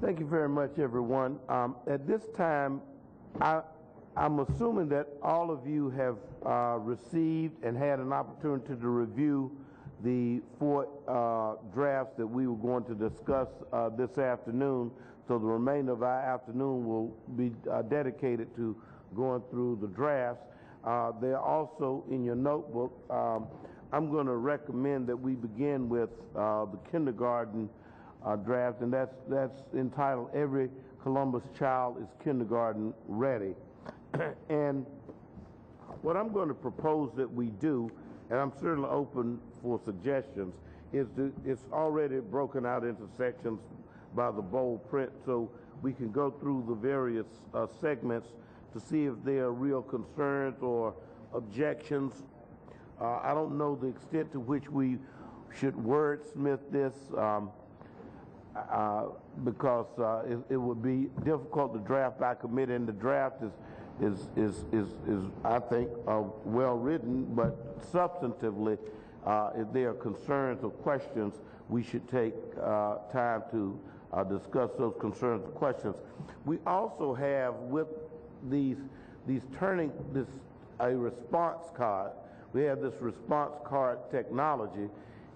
Thank you very much, everyone. At this time, I'm assuming that all of you have received and had an opportunity to review the 4 drafts that we were going to discuss this afternoon. So the remainder of our afternoon will be dedicated to going through the drafts. They're also in your notebook. I'm going to recommend that we begin with the kindergarten draft, and that's entitled "Every Columbus Child is Kindergarten Ready." And what I'm going to propose that we do, and I'm certainly open for suggestions, is it's already broken out into sections by the bold print, so we can go through the various segments to see if there are real concerns or objections. I don't know the extent to which we should wordsmith this, because it would be difficult to draft by committee, and the draft is I think well written, but substantively, if there are concerns or questions, we should take time to discuss those concerns and questions. We also have with these turning this a response card. We have this response card technology.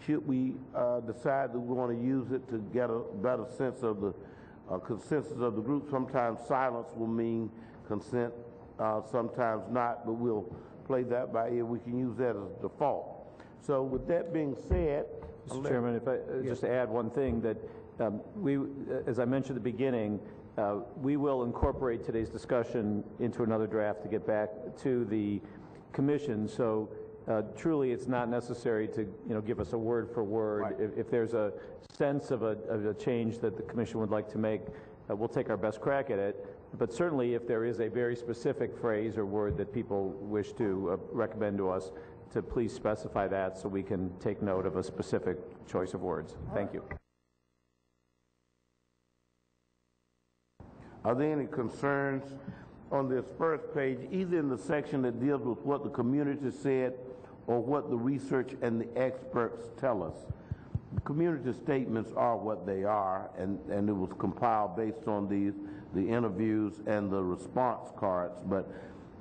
Should we decide that we want to use it to get a better sense of the consensus of the group? Sometimes silence will mean consent, sometimes not, but we'll play that by ear. We can use that as a default. So with that being said, Mr. Chairman, if I just to add one thing, that we, as I mentioned at the beginning, we will incorporate today's discussion into another draft to get back to the commission. So truly, it's not necessary to give us a word for word. Right. If there's a sense of a change that the commission would like to make, we'll take our best crack at it. But certainly, if there is a very specific phrase or word that people wish to recommend to us, to please specify that so we can take note of a specific choice of words. Thank you. Are there any concerns on this first page, either in the section that deals with what the community said or what the research and the experts tell us? The community statements are what they are, and it was compiled based on the interviews and the response cards. But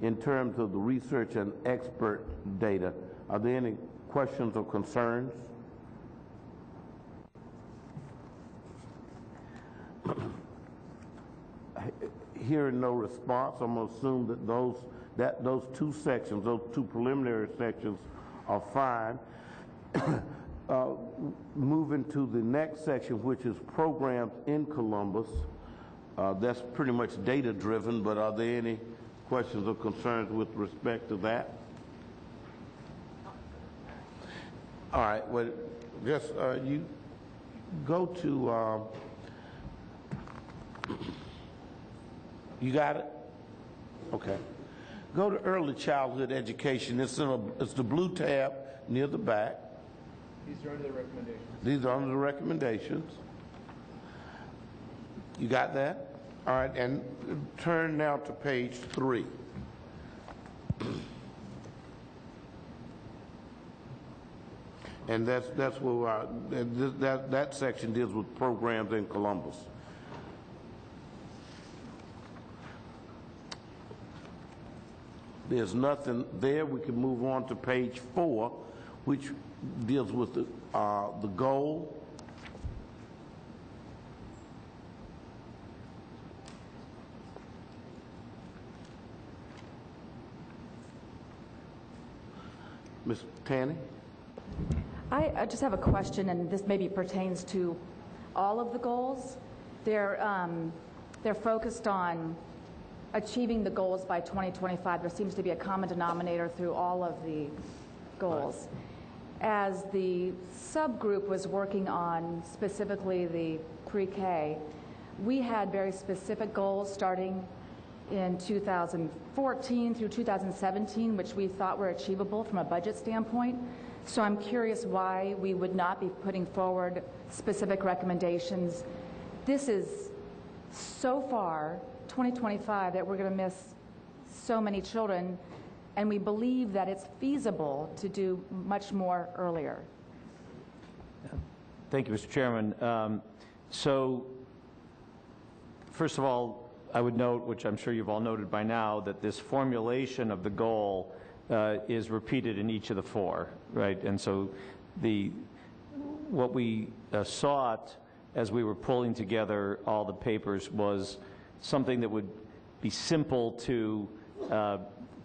in terms of the research and expert data, are there any questions or concerns? Hearing no response, I'm going to assume that those 2 sections, those 2 preliminary sections, are fine. Moving to the next section, which is programs in Columbus. That's pretty much data driven, but are there any questions or concerns with respect to that? All right, well, just you go to, you got it? Okay. Go to early childhood education. It's the blue tab near the back. These are under the recommendations. These are under the recommendations. You got that? All right, and turn now to page 3. And that's where that section deals with programs in Columbus. There's nothing there. We can move on to page 4, which deals with the goal. Ms. Tanny? I just have a question, and this maybe pertains to all of the goals. They're focused on achieving the goals by 2025. There seems to be a common denominator through all of the goals. As the subgroup was working on specifically the pre-K, we had very specific goals starting in 2014 through 2017, which we thought were achievable from a budget standpoint. So I'm curious why we would not be putting forward specific recommendations. This is so far 2025 that we're going to miss so many children, and we believe that it's feasible to do much more earlier. Thank you, Mr. Chairman. So First of all, I would note, which I'm sure you've all noted by now, that this formulation of the goal is repeated in each of the four, right? And so what we sought as we were pulling together all the papers was something that would be simple to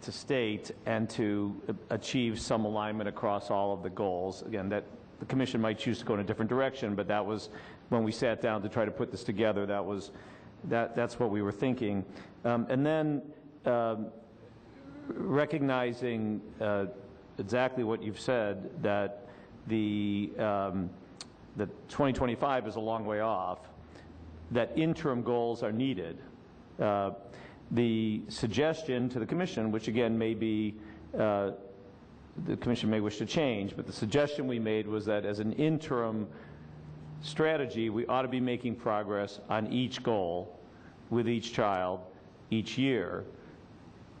state and to achieve some alignment across all of the goals. Again, that the commission might choose to go in a different direction, but that was when we sat down to try to put this together. That's what we were thinking, and then recognizing exactly what you've said, that the 2025 is a long way off, that interim goals are needed. The suggestion to the commission, which again may be, the commission may wish to change, but the suggestion we made was that as an interim strategy, we ought to be making progress on each goal with each child each year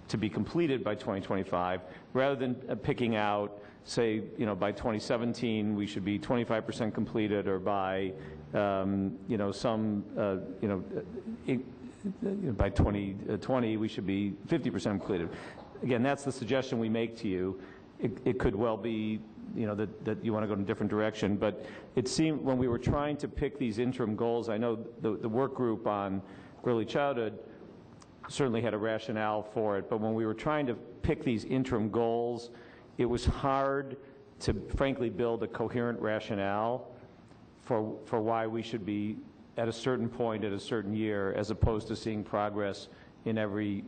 to be completed by 2025, rather than picking out, say, by 2017 we should be 25% completed, or by, by 2020 we should be 50% completed. Again, that's the suggestion we make to you. It could well be, that you want to go in a different direction, but it seemed when we were trying to pick these interim goals, I know the work group on early childhood certainly had a rationale for it, but when we were trying to pick these interim goals, it was hard to frankly build a coherent rationale for why we should be at a certain point at a certain year, as opposed to seeing progress in every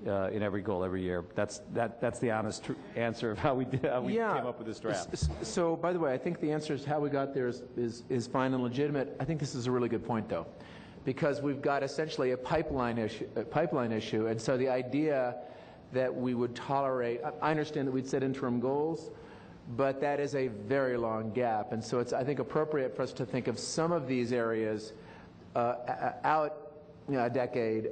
goal every year. That's the honest answer of how we came up with this draft. So, by the way, I think the answer is how we got there is fine and legitimate. I think this is a really good point, though, because we've got essentially a pipeline issue, and so the idea that we would tolerate, I understand that we'd set interim goals, but that is a very long gap, and so it's, I think, appropriate for us to think of some of these areas out a decade.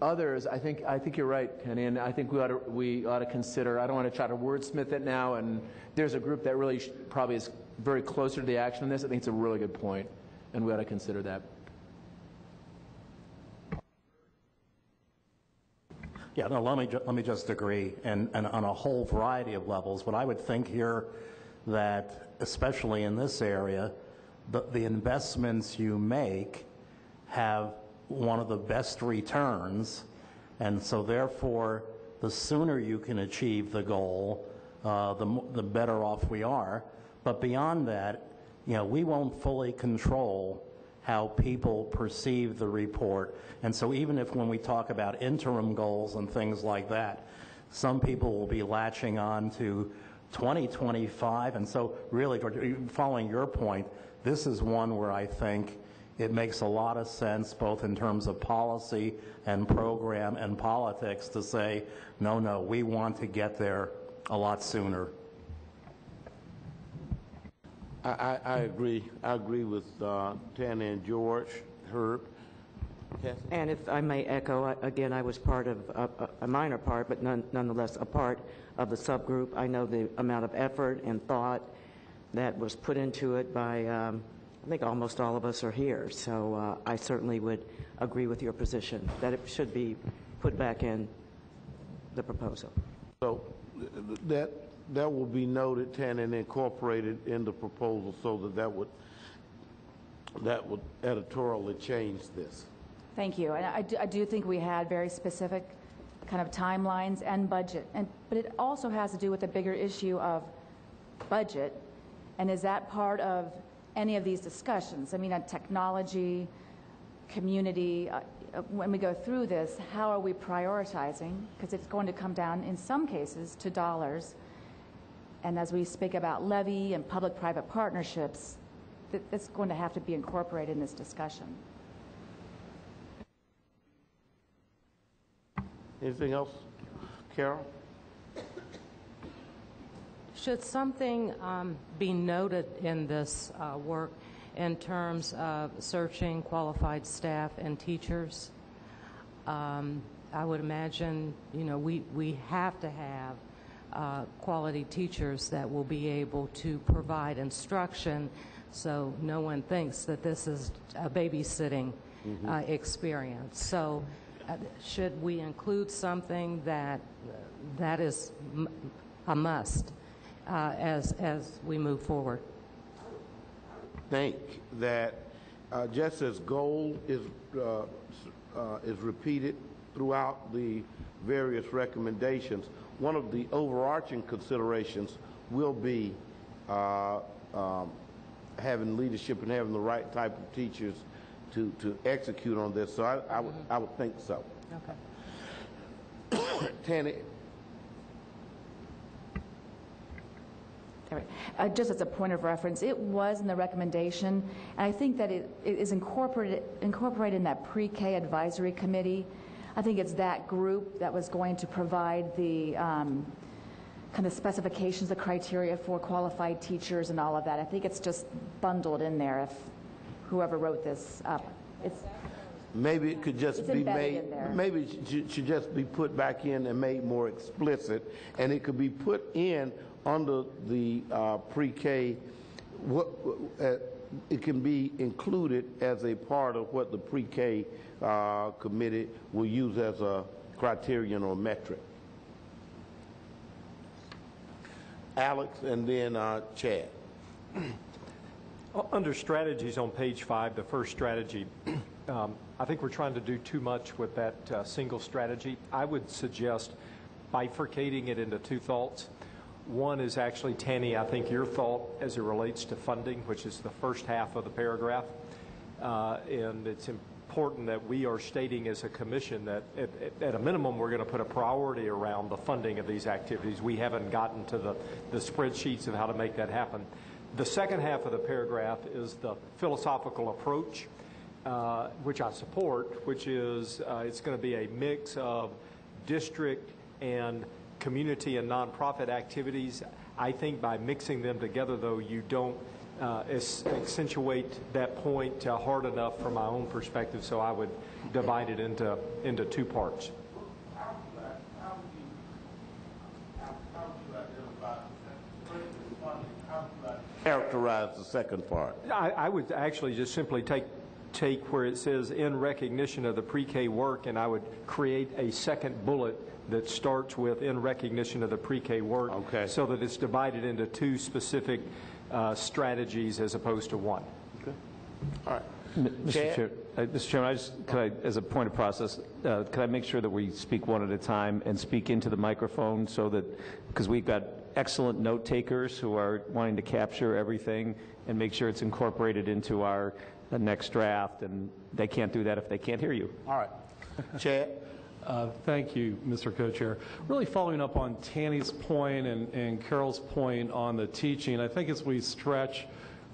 Others, I think you're right, Kenny, and I think we ought to consider. I don't want to try to wordsmith it now, and there's a group that really probably is very closer to the action on this. I think it's a really good point, and we ought to consider that. Yeah, no, let me just agree, and on a whole variety of levels. What I would think here, that especially in this area, the investments you make have one of the best returns, and so therefore the sooner you can achieve the goal, the better off we are. But beyond that, we won't fully control how people perceive the report, and so even if when we talk about interim goals and things like that, some people will be latching on to 2025, and so really, following your point, this is one where I think it makes a lot of sense, both in terms of policy and program and politics, to say, no, we want to get there a lot sooner. I agree. I agree with Tana and George. Herb? Kathy? And if I may echo, again, I was part of a minor part, but nonetheless a part of the subgroup. I know the amount of effort and thought that was put into it by I think almost all of us are here, so I certainly would agree with your position that it should be put back in the proposal. So that will be noted, Tana, and incorporated in the proposal, so that would editorially change this. Thank you. And I do think we had very specific kind of timelines and budget, but it also has to do with the bigger issue of budget, and is that part of any of these discussions? I mean, on technology, community, when we go through this, how are we prioritizing? Because it's going to come down, in some cases, to dollars. And as we speak about levy and public-private partnerships, that's going to have to be incorporated in this discussion. Anything else? Carol? Should something be noted in this work in terms of searching qualified staff and teachers? I would imagine, we have to have quality teachers that will be able to provide instruction, so no one thinks that this is a babysitting experience. So should we include something that is a must as we move forward? Think that just as goal is repeated throughout the various recommendations, one of the overarching considerations will be having leadership and having the right type of teachers to execute on this. So I would think so. Okay. Tanny. Just as a point of reference, it was in the recommendation, and I think that it is incorporated in that pre-K advisory committee. I think it's that group that was going to provide the kind of specifications, the criteria for qualified teachers and all of that. I think it's just bundled in there if whoever wrote this up. Maybe it could just be made, in there. maybe it should just be put back in and made more explicit, and it could be put in under the pre-K. It can be included as a part of what the pre-K committee will use as a criterion or metric. Alex, and then Chad. Under strategies on page 5, the first strategy, I think we're trying to do too much with that single strategy. I would suggest bifurcating it into two thoughts. One is actually, Tanny, I think your thought as it relates to funding, which is the first half of the paragraph. And it's important that we are stating as a commission that at a minimum we're going to put a priority around the funding of these activities. We haven't gotten to the spreadsheets of how to make that happen. The second half of the paragraph is the philosophical approach, which I support, which is it's going to be a mix of district and community and nonprofit activities. I think by mixing them together, though, you don't accentuate that point hard enough from my own perspective, so I would divide it into two parts. How would you characterize the second part? I would actually just simply take where it says in recognition of the pre-K work, and I would create a second bullet that starts with in recognition of the pre-K work, okay, so that it's divided into two specific strategies as opposed to one. Okay. All right. Mr. Chairman, could I, as a point of process, could I make sure that we speak one at a time and speak into the microphone so that, because we've got excellent note takers who are wanting to capture everything and make sure it's incorporated into our next draft, and they can't do that if they can't hear you. All right. Chad? Thank you, Mr. Co-Chair. Really following up on Tanny's point and Carol's point on the teaching, I think as we stretch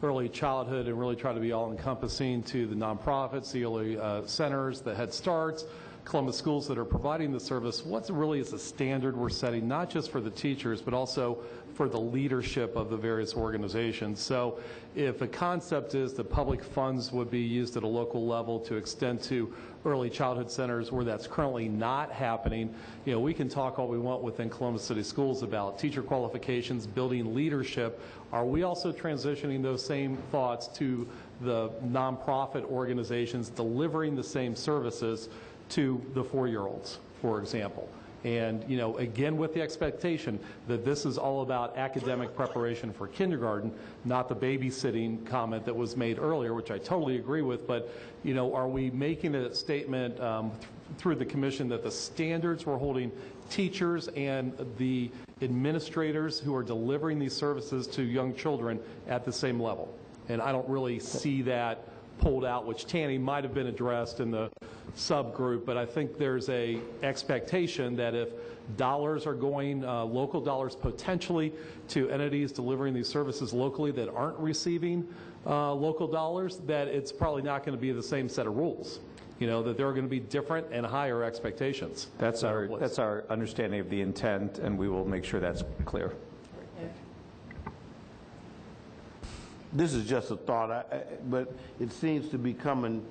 early childhood and really try to be all-encompassing to the nonprofits, the early centers, the Head Starts, Columbus schools that are providing the service, what really is the standard we're setting, not just for the teachers, but also for the leadership of the various organizations. So if the concept is that public funds would be used at a local level to extend to early childhood centers where that's currently not happening, you know, we can talk all we want within Columbus City Schools about teacher qualifications, building leadership. Are we also transitioning those same thoughts to the nonprofit organizations delivering the same services to the 4-year-olds, for example? And, you know, again, with the expectation that this is all about academic preparation for kindergarten, not the babysitting comment that was made earlier, which I totally agree with. But, you know, are we making a statement through the commission that the standards we're holding teachers and the administrators who are delivering these services to young children at the same level? And I don't really see that pulled out, which Tanny might have been addressed in the subgroup, but I think there's a expectation that if dollars are going, local dollars potentially, to entities delivering these services locally that aren't receiving local dollars, that it's probably not going to be the same set of rules. You know, that there are going to be different and higher expectations. That's our understanding of the intent, and we will make sure that's clear. This is just a thought, but it seems to be coming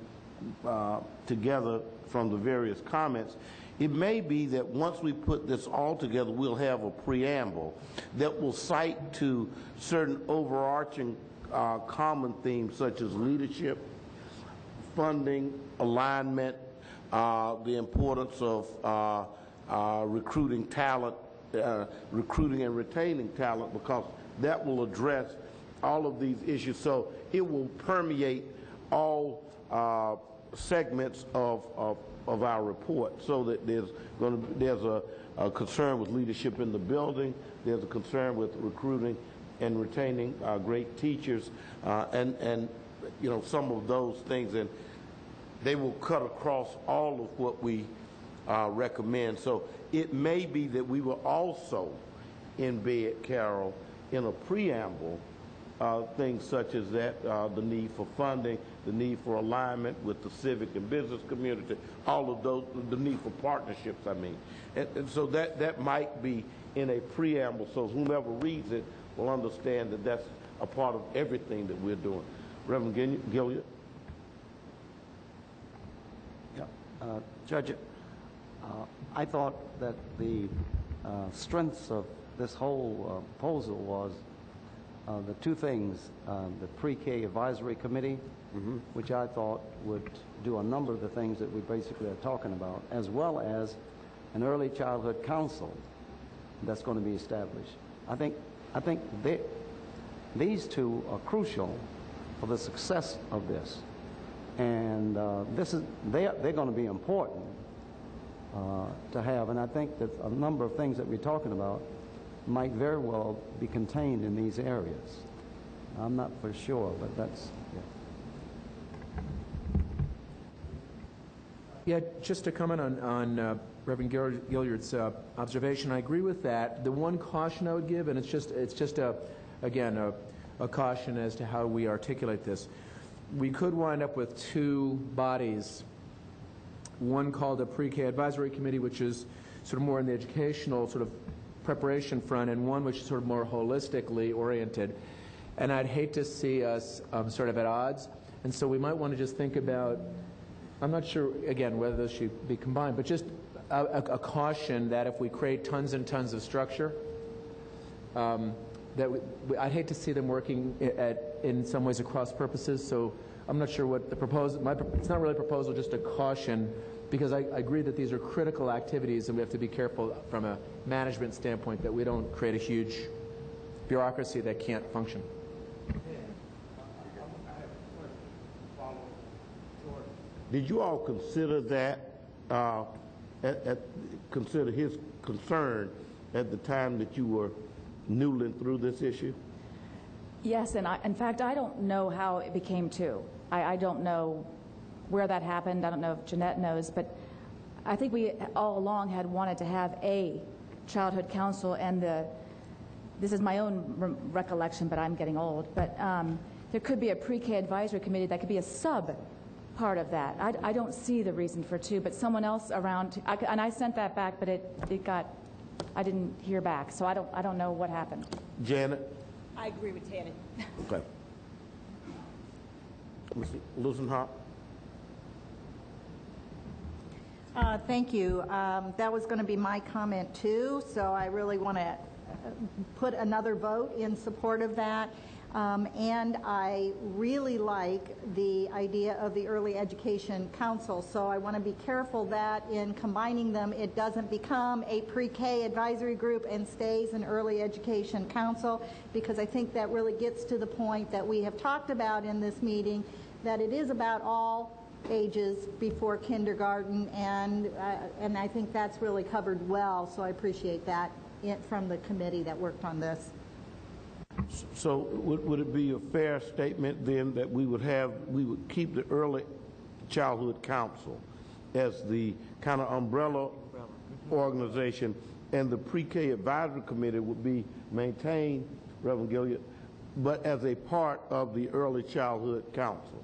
together from the various comments. It may be that once we put this all together, we'll have a preamble that will cite to certain overarching common themes such as leadership, funding, alignment, the importance of recruiting talent, recruiting and retaining talent, because that will address all of these issues. So it will permeate all segments of our report, so that there's a concern with leadership in the building, there's a concern with recruiting and retaining great teachers, and you know, some of those things, and they will cut across all of what we recommend. So it may be that we will also embed, Carol, in a preamble, things such as that, the need for funding, the need for alignment with the civic and business community, all of those, the need for partnerships, I mean. And so that might be in a preamble, so whomever reads it will understand that that's a part of everything that we're doing. Reverend Gilliard? Yeah. Judge, I thought that the strengths of this whole proposal was the two things, the Pre-K Advisory Committee, which I thought would do a number of the things that we basically are talking about, as well as an Early Childhood Council that's going to be established. I think these two are crucial for the success of this, and they're going to be important to have. And I think that a number of things that we're talking about might very well be contained in these areas. I'm not for sure, but that's, Yeah, just to comment on Reverend Gilliard's observation, I agree with that. The one caution I would give, and it's just again a caution as to how we articulate this. We could wind up with two bodies, one called a Pre-K Advisory Committee, which is sort of more in the educational sort of preparation front, and one which is sort of more holistically oriented. And I'd hate to see us sort of at odds. And so we might want to just think about, I'm not sure, again, whether those should be combined, but just a caution that if we create tons and tons of structure, I'd hate to see them working in some ways across purposes. So I'm not sure what the proposal, it's not really a proposal, just a caution, because I agree that these are critical activities and we have to be careful from a management standpoint that we don't create a huge bureaucracy that can't function. Did you all consider that, consider his concern at the time that you were noodling through this issue? Yes, and in fact, I don't know how it became two. I don't know where that happened. I don't know if Jeanette knows, but I think we all along had wanted to have a childhood council, and this is my own recollection, but I'm getting old, but there could be a Pre-K Advisory Committee that could be a sub part of that. I don't see the reason for two, but someone else around, and I sent that back, but I didn't hear back, so I don't know what happened. Janet? I agree with Tanny. Okay. Mr. Lusenhart? Thank you. That was going to be my comment too, so I really want to put another vote in support of that. And I really like the idea of the Early Education Council, so I want to be careful that in combining them it doesn't become a Pre-K advisory group and stays an Early Education Council, because I think that really gets to the point that we have talked about in this meeting, that it is about all ages before kindergarten, and I think that's really covered well, so I appreciate that from the committee that worked on this. So would it be a fair statement then that we would keep the Early Childhood Council as the kind of umbrella organization, and the Pre-K Advisory Committee would be maintained, Reverend Gilliard, but as a part of the Early Childhood Council?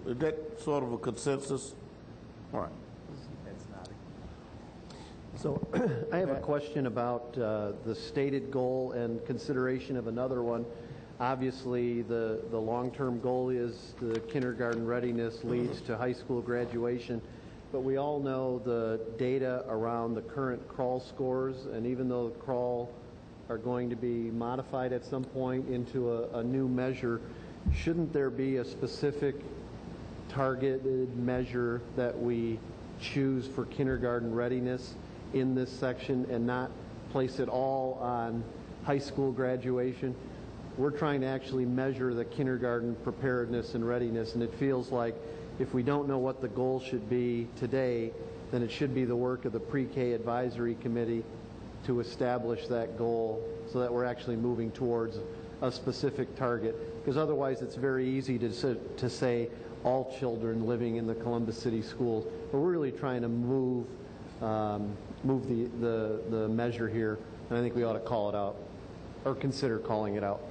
Is that sort of a consensus? All right. So I have a question about the stated goal and consideration of another one. Obviously, the long-term goal is the kindergarten readiness leads to high school graduation, but we all know the data around the current crawl scores, and even though the crawl are going to be modified at some point into a new measure, shouldn't there be a specific targeted measure that we choose for kindergarten readiness in this section and not place it all on high school graduation. We're trying to actually measure the kindergarten preparedness and readiness, and it feels like if we don't know what the goal should be today, then it should be the work of the Pre-K Advisory Committee to establish that goal so that we're actually moving towards a specific target. Because otherwise it's very easy to say all children living in the Columbus City schools, but we're really trying to move the measure here, and I think we ought to call it out, or consider calling it out.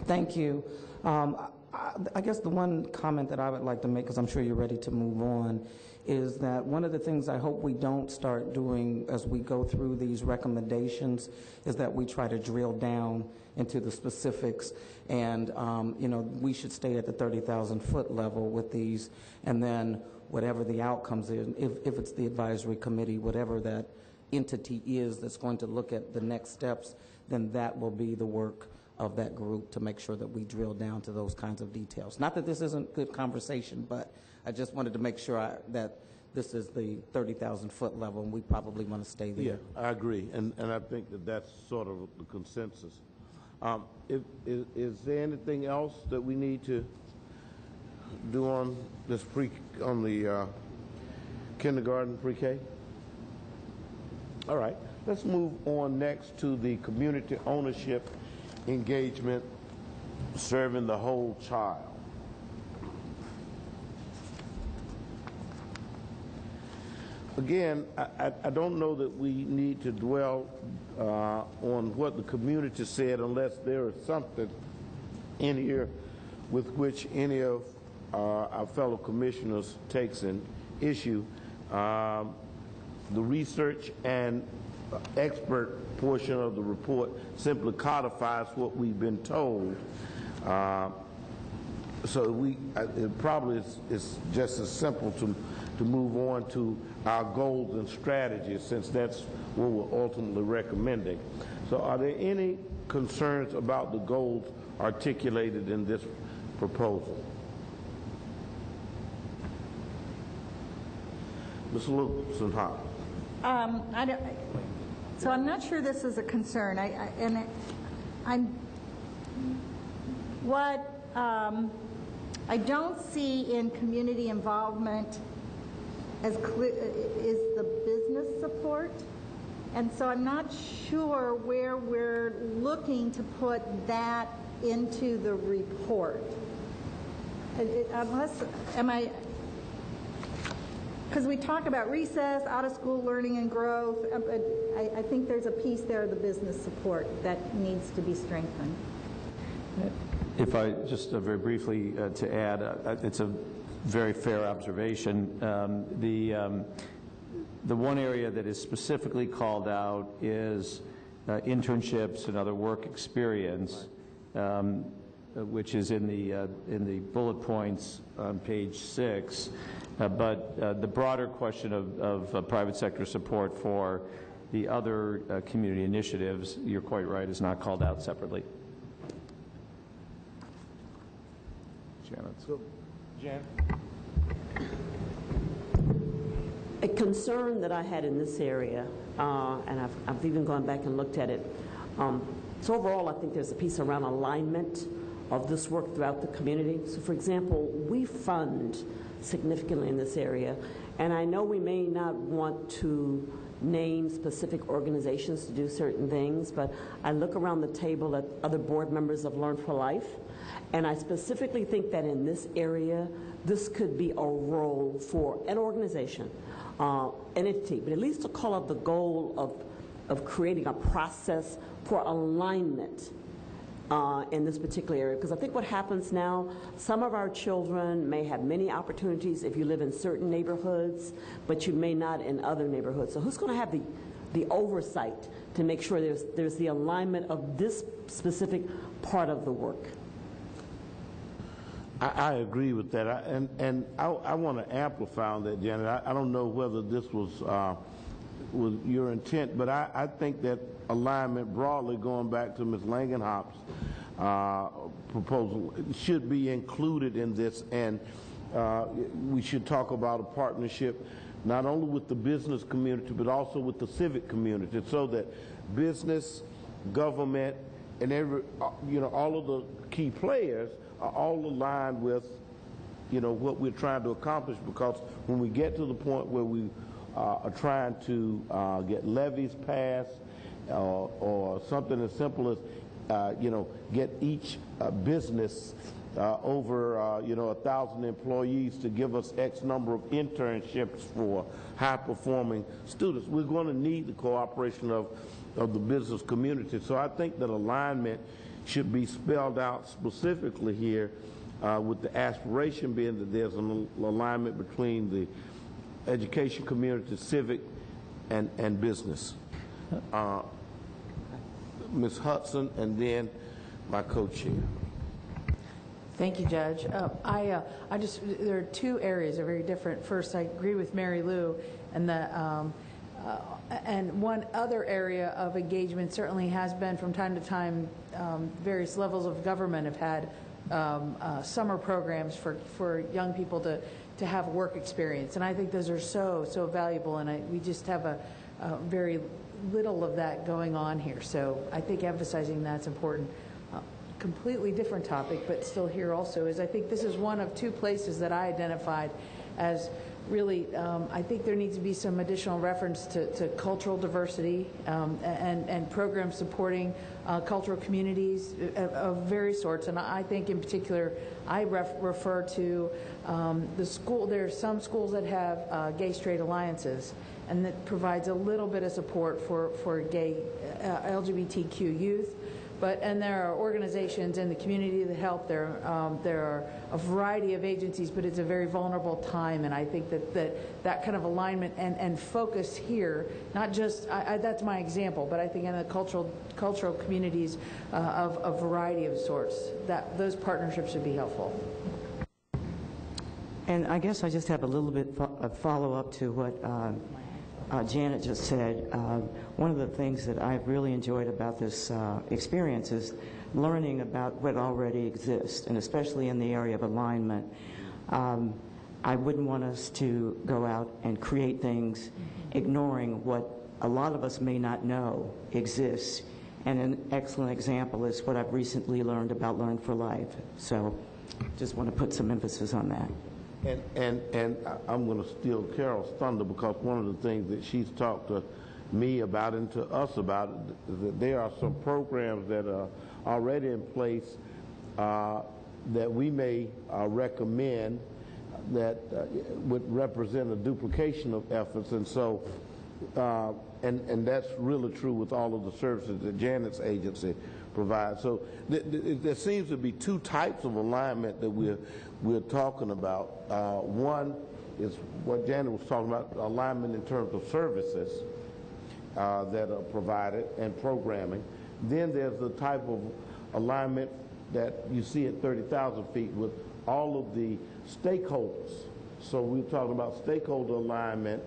Thank you. I guess the one comment that I would like to make, because I'm sure you're ready to move on, is that one of the things I hope we don't start doing as we go through these recommendations is that we try to drill down into the specifics, and we should stay at the 30,000-foot level with these, and then whatever the outcomes is, if it's the advisory committee, whatever that entity is that's going to look at the next steps, then that will be the work of that group to make sure that we drill down to those kinds of details. Not that this isn't good conversation, but I just wanted to make sure that this is the 30,000-foot level, and we probably want to stay there. Yeah, I agree, and I think that that's sort of the consensus. Is there anything else that we need to do on this on the kindergarten pre-K? All right, let's move on next to the community ownership engagement, serving the whole child. Again, I don't know that we need to dwell on what the community said unless there is something in here with which any of our fellow commissioners takes an issue. The research and expert portion of the report simply codifies what we've been told. So it probably is just as simple to move on to our goals and strategies, since that's what we're ultimately recommending. So are there any concerns about the goals articulated in this proposal? Ms. Lewison-Hall. So I'm not sure this is a concern. What I don't see in community involvement as clear is the business support, and so I'm not sure where we're looking to put that into the report. Because we talk about recess, out-of-school learning and growth, I think there's a piece there of the business support that needs to be strengthened. If I just very briefly to add, it's a very fair observation. The one area that is specifically called out is internships and other work experience, which is in the bullet points on page 6. But the broader question of private sector support for the other community initiatives, you're quite right, is not called out separately. Janet. So, Jan? A concern that I had in this area, and I've even gone back and looked at it, so overall I think there's a piece around alignment of this work throughout the community. So for example, we fund significantly in this area, and I know we may not want to name specific organizations to do certain things, but I look around the table at other board members of Learn for Life, and I specifically think that in this area, this could be a role for an organization, an entity, but at least to call out the goal of creating a process for alignment in this particular area. Because I think what happens now, some of our children may have many opportunities if you live in certain neighborhoods, but you may not in other neighborhoods. So who's going to have the oversight to make sure there's the alignment of this specific part of the work? I agree with that, and I want to amplify on that, Janet. I don't know whether this was was your intent, but I think that alignment broadly, going back to Ms. Langenhop's proposal, should be included in this, and we should talk about a partnership not only with the business community but also with the civic community, so that business, government, and all of the key players are all aligned with what we're trying to accomplish, because when we get to the point where we are trying to get levies passed or something as simple as get each business over 1,000 employees to give us X number of internships for high-performing students, we're going to need the cooperation of the business community. So I think that alignment should be spelled out specifically here, with the aspiration being that there's an alignment between the education community, civic, and business. Ms. Hudson, and then my co-chair. Thank you, Judge. There are two areas that are very different. First, I agree with Mary Lou, and one other area of engagement certainly has been from time to time, various levels of government have had summer programs for young people to have work experience, and I think those are so valuable, and we just have a very little of that going on here. So I think emphasizing that's important. Completely different topic, but still here also, is I think this is one of two places that I identified as really, I think there needs to be some additional reference to cultural diversity and programs supporting cultural communities of various sorts. And I think in particular, I refer to the school. There are some schools that have gay-straight alliances, and that provides a little bit of support for gay LGBTQ youth. And there are organizations in the community that help. There are a variety of agencies, but it's a very vulnerable time, and I think that kind of alignment and focus here, not just, that's my example, but I think in the cultural communities of a variety of sorts, that those partnerships would be helpful. And I guess I just have a little bit of follow-up to what Janet just said. One of the things that I've really enjoyed about this experience is learning about what already exists, and especially in the area of alignment. I wouldn't want us to go out and create things ignoring what a lot of us may not know exists. And an excellent example is what I've recently learned about Learn for Life. So just want to put some emphasis on that. And I'm going to steal Carol's thunder, because one of the things that she's talked to me about and to us about is that there are some programs that are already in place that we may recommend that would represent a duplication of efforts. And so, and that's really true with all of the services that Janet's agency provides. So there seems to be two types of alignment that we're talking about. One is what Janet was talking about, alignment in terms of services that are provided and programming. Then there's the type of alignment that you see at 30,000 feet with all of the stakeholders. So we're talking about stakeholder alignment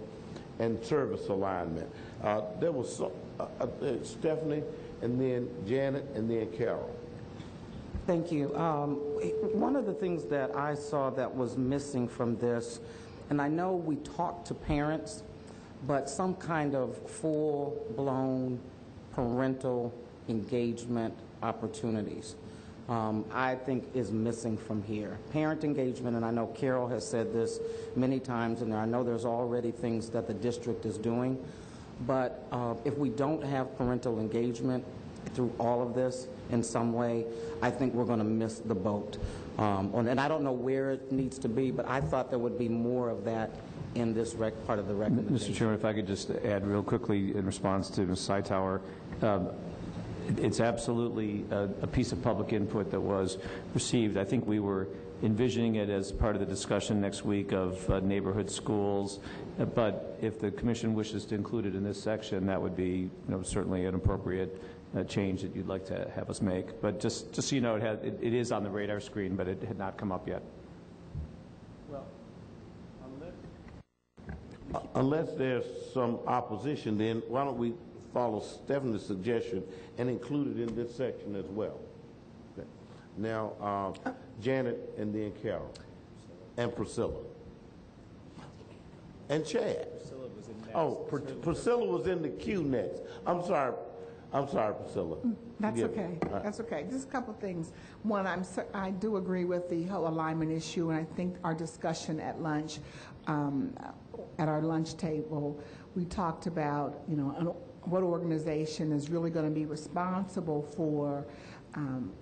and service alignment. There was Stephanie, and then Janet, and then Carol. Thank you. One of the things that I saw that was missing from this, and I know we talked to parents, but some kind of full-blown parental engagement opportunities, I think is missing from here. Parent engagement, and I know Carol has said this many times, and I know there's already things that the district is doing, but if we don't have parental engagement through all of this in some way, I think we're going to miss the boat. And I don't know where it needs to be, but I thought there would be more of that in this part of the recommendation. Mr. Chairman, if I could just add real quickly in response to Ms. Hightower, it's absolutely a piece of public input that was received. I think we were envisioning it as part of the discussion next week of neighborhood schools, but if the Commission wishes to include it in this section, that would be certainly an appropriate change that you'd like to have us make. But just so you know, it is on the radar screen, but it had not come up yet. Unless there's some opposition, then why don't we follow Stephanie's suggestion and include it in this section as well? Okay. Now, Janet and then Carol and Priscilla. And Chad. Priscilla was in next. Oh, Priscilla was in the queue next. I'm sorry, Priscilla. That's Forgive me. okay. All right. That's okay. Just a couple of things. One, I do agree with the whole alignment issue, and I think our discussion at lunch, at our lunch table, we talked about, you know, what organization is really going to be responsible for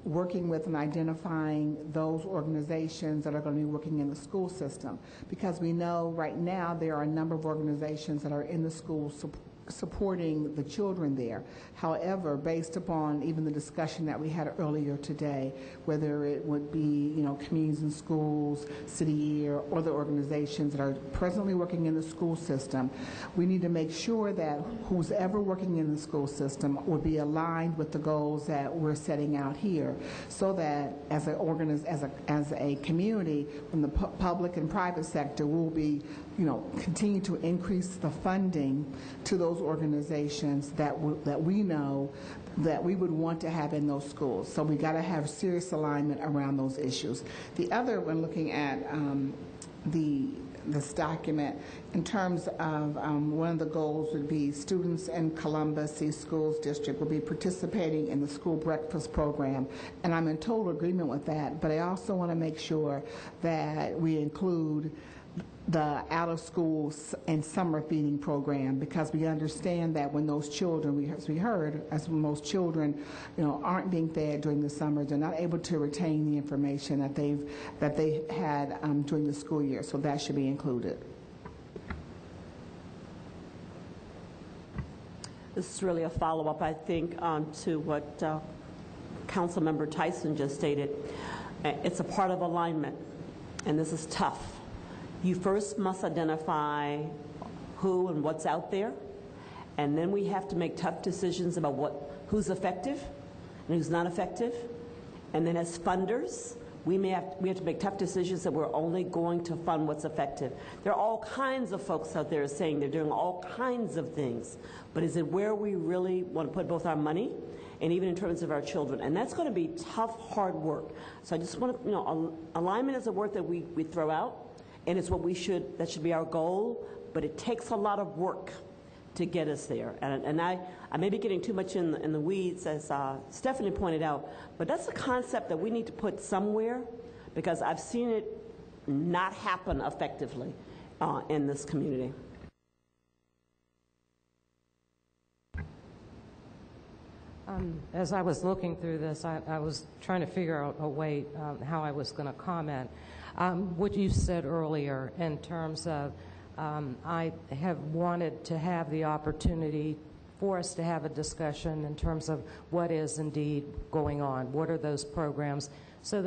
working with and identifying those organizations that are going to be working in the school system. Because we know right now there are a number of organizations that are in the schools supporting the children there. However, based upon even the discussion that we had earlier today, whether it would be, you know, Communities in Schools, City Year, or the organizations that are presently working in the school system, we need to make sure that who's ever working in the school system will be aligned with the goals that we're setting out here, so that as a community, from the public and private sector, we'll be, you know, continue to increase the funding to those organizations that we know that we would want to have in those schools. So we got to have serious alignment around those issues. The other, when looking at this document, in terms of one of the goals would be students in Columbus East Schools District will be participating in the school breakfast program, and I'm in total agreement with that, but I also want to make sure that we include the out-of-school and summer feeding program, because we understand that when those children, as we heard, when most children, you know, aren't being fed during the summer, they're not able to retain the information that they had during the school year. So that should be included. This is really a follow-up, I think, to what Councilmember Tyson just stated. It's a part of alignment, and this is tough. You first must identify who and what's out there, and then we have to make tough decisions about who's effective and who's not effective. And then as funders, we have to make tough decisions that we're only going to fund what's effective. There are all kinds of folks out there saying they're doing all kinds of things, but is it where we really want to put both our money and even in terms of our children? And that's going to be tough, hard work. So I just want to, you know, alignment is a word that we throw out, and it's what that should be our goal, but it takes a lot of work to get us there. And I may be getting too much in the weeds, as Stephanie pointed out, but that's a concept that we need to put somewhere, because I've seen it not happen effectively in this community. As I was looking through this, I was trying to figure out a way how I was going to comment. What you said earlier in terms of I have wanted to have the opportunity for us to have a discussion in terms of what is indeed going on, what are those programs, so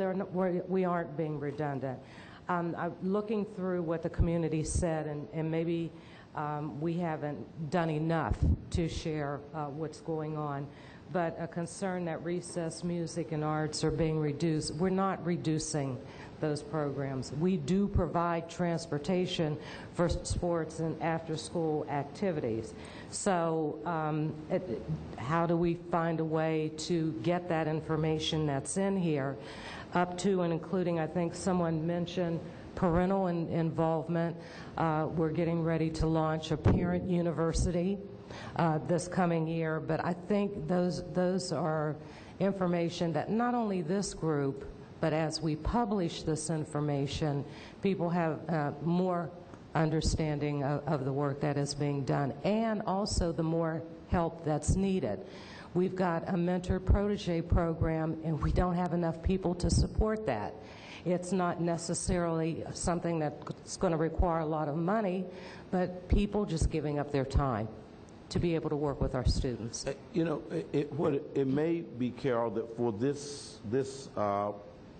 we aren't being redundant. I'm looking through what the community said, and maybe we haven't done enough to share what's going on. But a concern that recess, music, and arts are being reduced. We're not reducing those programs. We do provide transportation for sports and after-school activities. So how do we find a way to get that information that's in here up to and including, I think someone mentioned, parental involvement. We're getting ready to launch a parent university this coming year, but I think those are information that not only this group, but as we publish this information, people have more understanding of the work that is being done, and also the more help that's needed. We've got a mentor-protege program, and we don't have enough people to support that. It's not necessarily something that's going to require a lot of money, but people just giving up their time to be able to work with our students. You know, it may be, Carol, that for this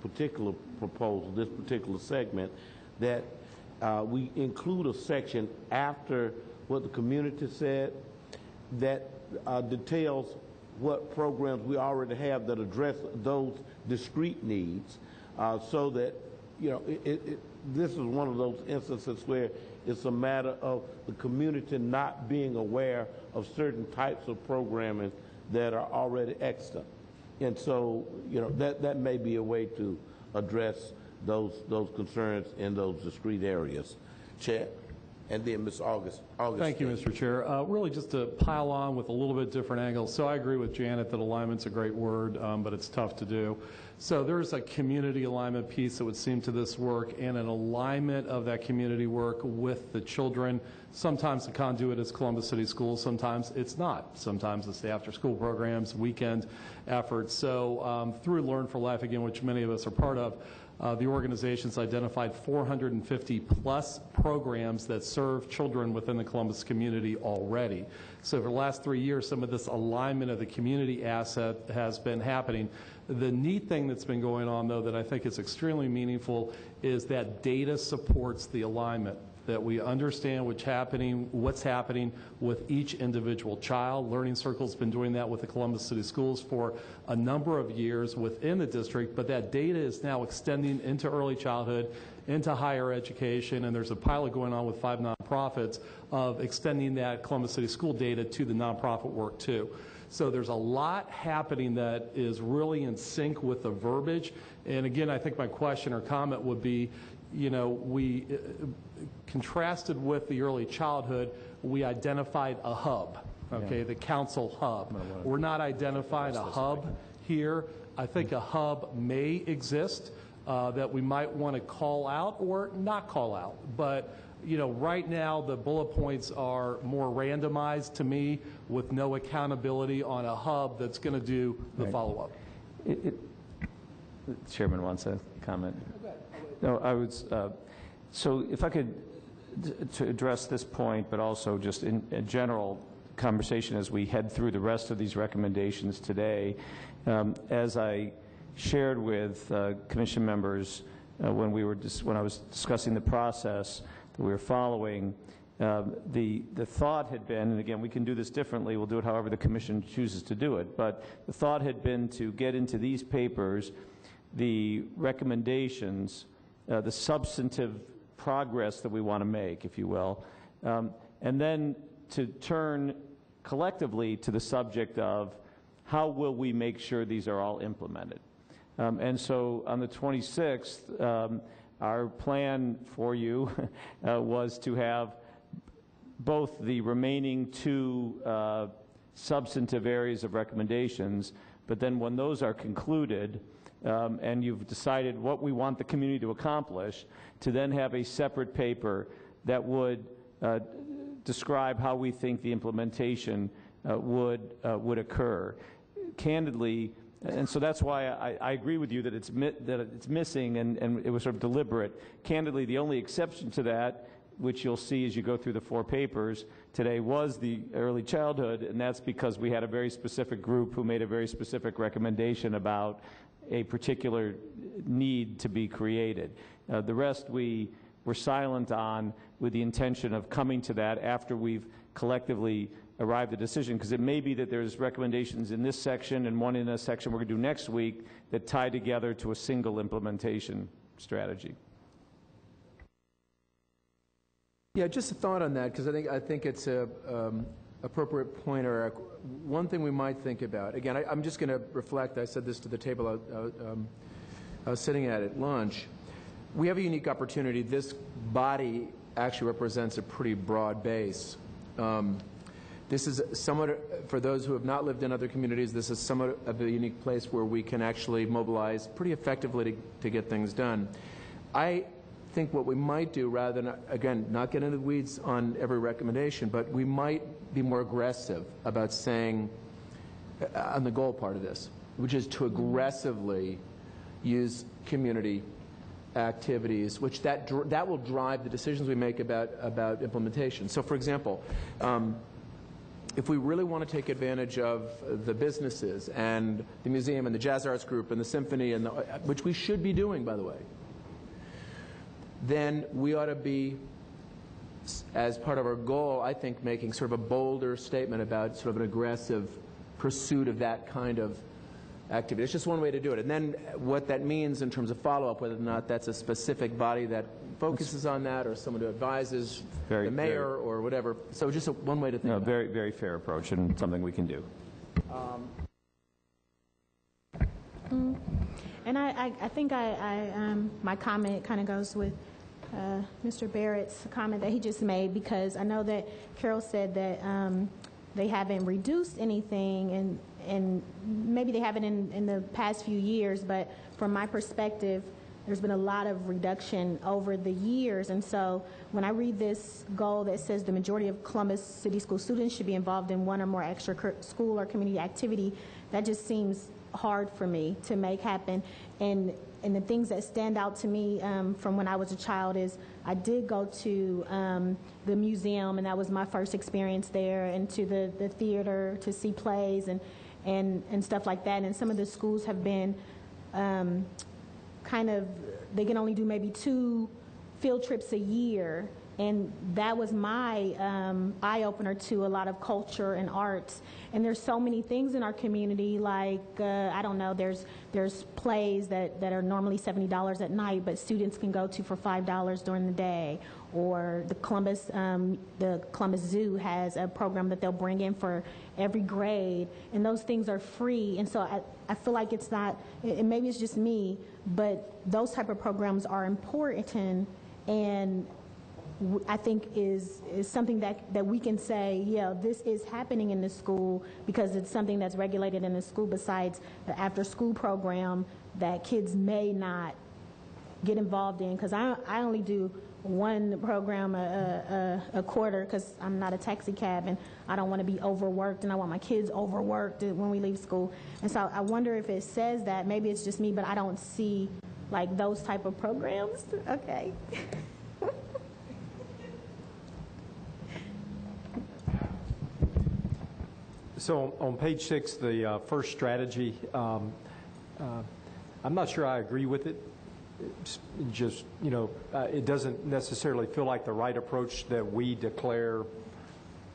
particular proposal, this particular segment, that we include a section after what the community said that details what programs we already have that address those discrete needs, so that, you know, this is one of those instances where It's a matter of the community not being aware of certain types of programming that are already extant. And so, you know, that may be a way to address those concerns in those discrete areas. Chair, and then Ms. August. Thank you, Mr. Chair. Really just to pile on with a little bit different angle. So I agree with Janet that alignment's a great word, but it's tough to do. So there's a community alignment piece that would seem to this work and an alignment of that community work with the children. Sometimes the conduit is Columbus City Schools, sometimes it's not. Sometimes it's the after-school programs, weekend efforts. So through Learn for Life, again, which many of us are part of, the organization's identified 450 plus programs that serve children within the Columbus community already. So for the last 3 years, some of this alignment of the community asset has been happening. The neat thing that's been going on, though, that I think is extremely meaningful is that data supports the alignment, that we understand what's happening with each individual child. Learning Circle's been doing that with the Columbus City Schools for a number of years within the district, but that data is now extending into early childhood, into higher education, and there's a pilot going on with 5 nonprofits of extending that Columbus City School data to the nonprofit work too. So there's a lot happening that is really in sync with the verbiage. And again, I think my question or comment would be, you know, we contrasted with the early childhood, we identified a hub, okay, the council hub. We're not identifying a hub here. I think a hub may exist that we might want to call out or not call out. But, you know, right now the bullet points are more randomized to me with no accountability on a hub that's going to do the follow-up. The chairman wants a comment. No, I was, so if I could, to address this point, but also just in general conversation as we head through the rest of these recommendations today, as I shared with commission members when I was discussing the process that we were following, the thought had been, and again, we can do this differently, we'll do it however the commission chooses to do it, but the thought had been to get into these papers the recommendations, the substantive progress that we want to make, if you will, and then to turn collectively to the subject of how will we make sure these are all implemented. And so on the 26th, our plan for you was to have both the remaining 2 substantive areas of recommendations, but then when those are concluded, and you've decided what we want the community to accomplish, to then have a separate paper that would describe how we think the implementation would occur. Candidly, and so that's why I agree with you that it's missing and it was sort of deliberate. Candidly, the only exception to that, which you'll see as you go through the 4 papers today, was the early childhood, and that's because we had a very specific group who made a very specific recommendation about a particular need to be created. The rest we were silent on with the intention of coming to that after we've collectively arrived at a decision, because it may be that there's recommendations in this section and one in a section we're going to do next week that tie together to a single implementation strategy. Yeah, just a thought on that, because I think it's a appropriate point, or one thing we might think about. Again, I'm just going to reflect. I said this to the table I was sitting at lunch. We have a unique opportunity. This body actually represents a pretty broad base. This is somewhat, for those who have not lived in other communities, this is somewhat of a unique place where we can actually mobilize pretty effectively to get things done. I think what we might do, rather than, again, not get into the weeds on every recommendation, but we might be more aggressive about saying, on the goal part of this, which is to aggressively use community activities, which that will drive the decisions we make about implementation. So, for example, if we really want to take advantage of the businesses and the museum and the Jazz Arts Group and the symphony, and which we should be doing, by the way, then we ought to be, as part of our goal, I think, making sort of a bolder statement about sort of an aggressive pursuit of that kind of activity. It's just one way to do it. And then what that means in terms of follow-up, whether or not that's a specific body that focuses on that, or someone who advises Very- the mayor or whatever. So just one way to think No, about very, very fair approach and something we can do. And I think my comment kind of goes with Mr. Barrett's comment that he just made, because I know that Carol said that they haven't reduced anything, and maybe they haven't in the past few years, but from my perspective, there's been a lot of reduction over the years. And so when I read this goal that says the majority of Columbus City School students should be involved in one or more extra school or community activity, that just seems hard for me to make happen. And the things that stand out to me from when I was a child is I did go to the museum, and that was my first experience there, and to the theater to see plays and stuff like that. And some of the schools have been kind of, they can only do maybe 2 field trips a year, and that was my eye-opener to a lot of culture and arts. And there's so many things in our community, like, I don't know, there's plays that are normally $70 at night, but students can go to for $5 during the day. Or the Columbus Zoo has a program that they'll bring in for every grade, and those things are free. And so I feel like it's not, and maybe it's just me, but those type of programs are important, and I think is something that we can say, yeah, this is happening in the school because it's something that's regulated in the school, besides the after-school program that kids may not get involved in. Because I only do one program a quarter, because I'm not a taxi cab, and I don't want to be overworked, and I want my kids overworked when we leave school. And so I wonder if it says that. Maybe it's just me, but I don't see like those type of programs. Okay. So on page 6, the first strategy, I'm not sure I agree with it. It's just, it doesn't necessarily feel like the right approach that we declare,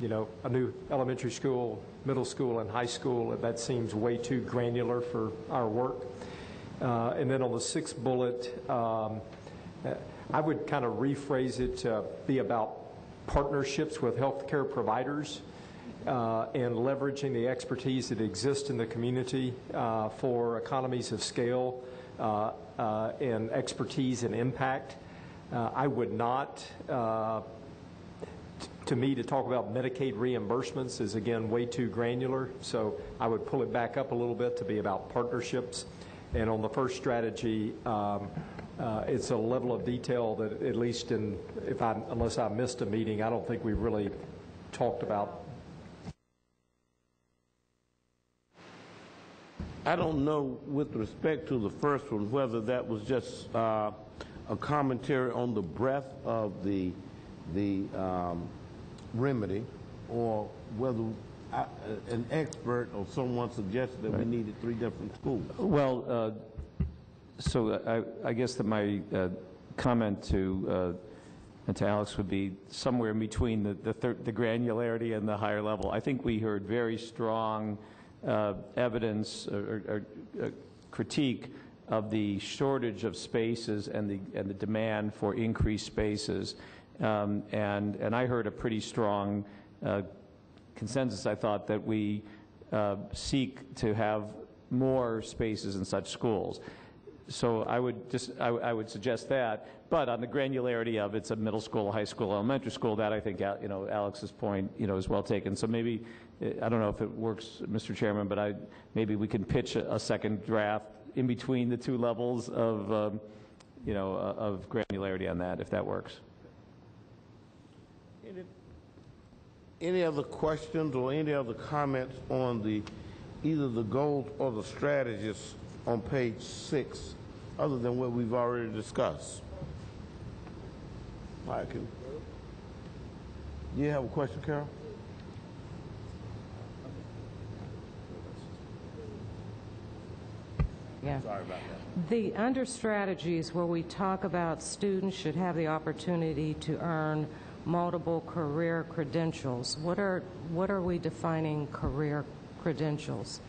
a new elementary school, middle school, and high school. That seems way too granular for our work. And then on the 6th bullet, I would kind of rephrase it to be about partnerships with healthcare providers. And leveraging the expertise that exists in the community for economies of scale and expertise and impact. I would not, to me, to talk about Medicaid reimbursements is, again, way too granular. So I would pull it back up a little bit to be about partnerships. And on the first strategy, it's a level of detail that, at least unless I missed a meeting, I don't think we really talked about. I don't know, with respect to the first one, whether that was just a commentary on the breadth of the remedy, or whether an expert or someone suggested that we needed 3 different schools. Well, so I guess that my comment to Alex would be somewhere in between the granularity and the higher level. I think we heard very strong evidence or critique of the shortage of spaces and the demand for increased spaces, and I heard a pretty strong consensus, I thought, that we seek to have more spaces in such schools. So I would suggest that, but on the granularity of it's a middle school, high school, elementary school, that I think Alex's point is well taken. So maybe, I don't know if it works, Mr. Chairman, but maybe we can pitch a second draft in between the 2 levels of of granularity on that, if that works. Any other questions or any other comments on either the goals or the strategies on page 6, other than what we've already discussed? All right, do you have a question, Carol? Yeah. Sorry about that. The under strategies where we talk about students should have the opportunity to earn multiple career credentials. What are we defining career credentials?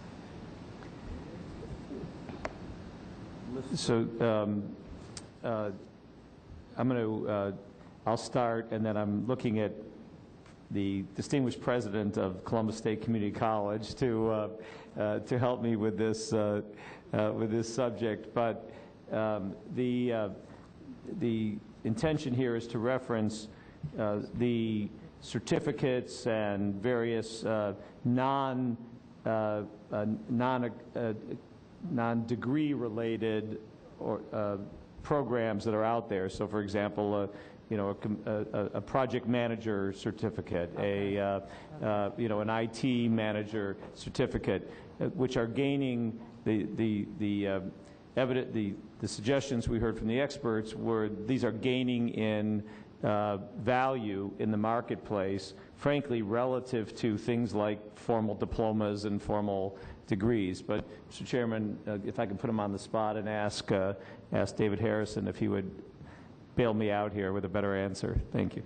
So I'll start, and then I'm looking at the distinguished president of Columbus State Community College to help me with this subject. But the intention here is to reference the certificates and various non-degree related programs that are out there. So, for example, a project manager certificate, an IT manager certificate, which are gaining the suggestions we heard from the experts were these are gaining in value in the marketplace, frankly, relative to things like formal diplomas and formal degrees. But, Mr. Chairman, if I could put him on the spot and ask David Harrison if he would bail me out here with a better answer. Thank you.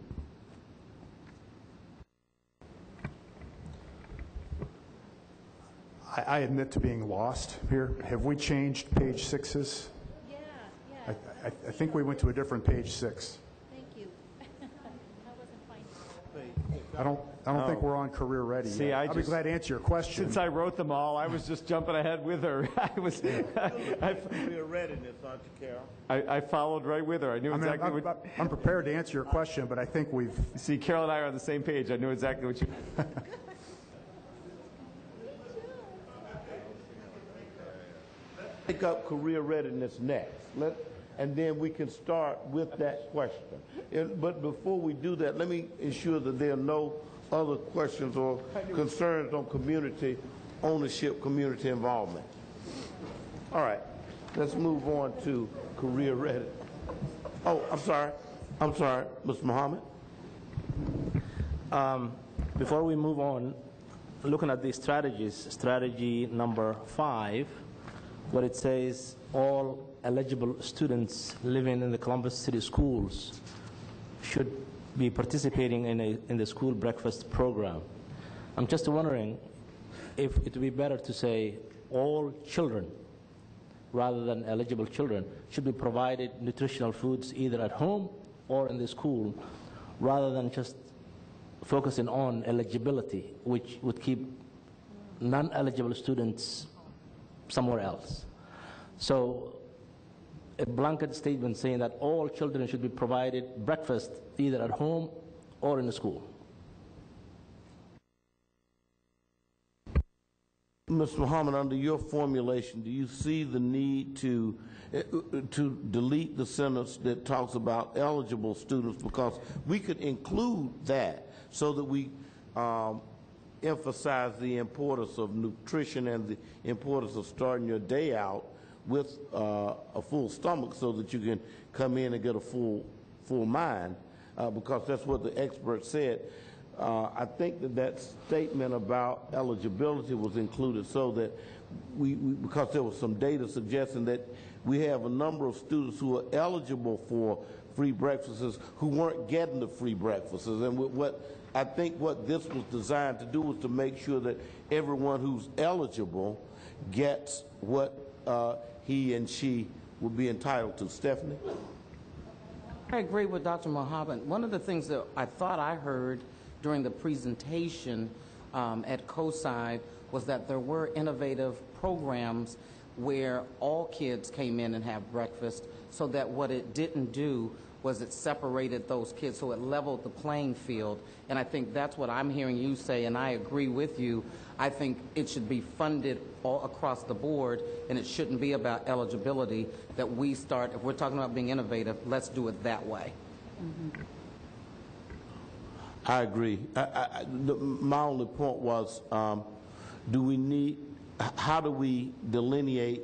I admit to being lost here. Have we changed page 6's? Yeah. I think we went to a different page 6. Thank you. I wasn't finding I don't think we're on career ready See, yet. I'll be glad to answer your question. Since I wrote them all, I was just jumping ahead with her. Career readiness, aren't you, Carol? I followed right with her. I knew exactly what... I'm prepared to answer your question, but I think we've... See, Carol and I are on the same page. I knew exactly what you... Pick up career readiness next, and then we can start with that question. But before we do that, let me ensure that there are no other questions or concerns on community ownership, community involvement. All right, let's move on to career readiness. Oh, I'm sorry, Mr. Muhammad. Before we move on, looking at the strategies, strategy number 5, what it says, all eligible students living in the Columbus City schools should be participating in the school breakfast program. I'm just wondering if it would be better to say all children rather than eligible children should be provided nutritional foods either at home or in the school, rather than just focusing on eligibility, which would keep non-eligible students somewhere else. So a blanket statement saying that all children should be provided breakfast either at home or in the school. Mr. Muhammad, under your formulation, do you see the need to delete the sentence that talks about eligible students, because we could include that so that we emphasize the importance of nutrition and the importance of starting your day out with a full stomach so that you can come in and get a full mind, because that's what the expert said. I think that statement about eligibility was included so that because there was some data suggesting that we have a number of students who are eligible for free breakfasts who weren't getting the free breakfasts. And I think what this was designed to do was to make sure that everyone who's eligible gets what he and she would be entitled to. Stephanie? I agree with Dr. Muhammad. One of the things that I thought I heard during the presentation at COSI was that there were innovative programs where all kids came in and have breakfast, so that what it didn't do was it separated those kids, so it leveled the playing field. And I think that's what I'm hearing you say, and I agree with you. I think it should be funded all across the board, and it shouldn't be about eligibility, that we start, if we're talking about being innovative, let's do it that way. Mm-hmm. I agree. My only point was, how do we delineate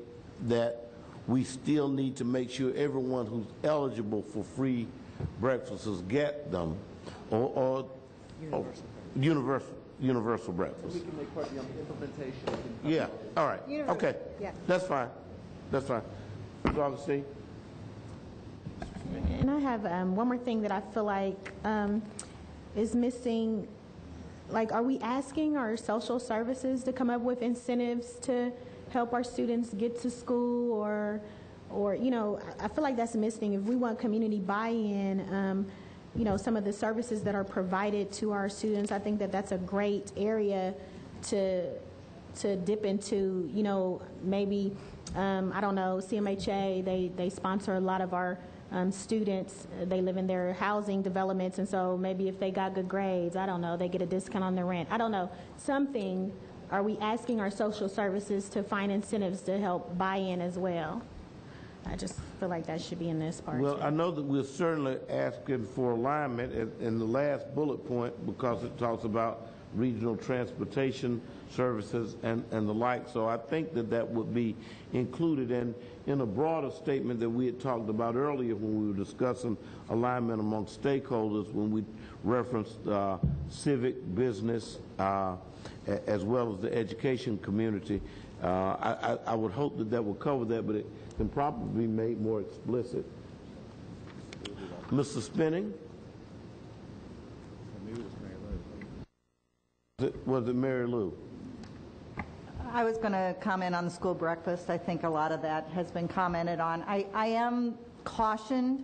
that we still need to make sure everyone who's eligible for free breakfasts get them, or universal breakfast? We can make part of the implementation. Yeah, all right. Okay, yeah. That's fine. That's fine. Mr. Augustine? And I have one more thing that I feel like is missing. Like, are we asking our social services to come up with incentives to help our students get to school, or or, you know, I feel like that's missing. If we want community buy-in, you know, some of the services that are provided to our students, I think that that's a great area to dip into. You know, maybe, I don't know, CMHA, they sponsor a lot of our students. They live in their housing developments, and so maybe if they got good grades, I don't know, they get a discount on their rent. I don't know, something. Are we asking our social services to find incentives to help buy in as well? I just feel like that should be in this part. Well, too. I know that we're certainly asking for alignment in the last bullet point, because it talks about regional transportation services and the like. So I think that that would be included in a broader statement that we had talked about earlier when we were discussing alignment among stakeholders, when we referenced civic, business, as well as the education community. I would hope that that would cover that, but it can probably be made more explicit. Mr. Spinning? Was it Mary Lou? I was going to comment on the school breakfast. I think a lot of that has been commented on. I am cautioned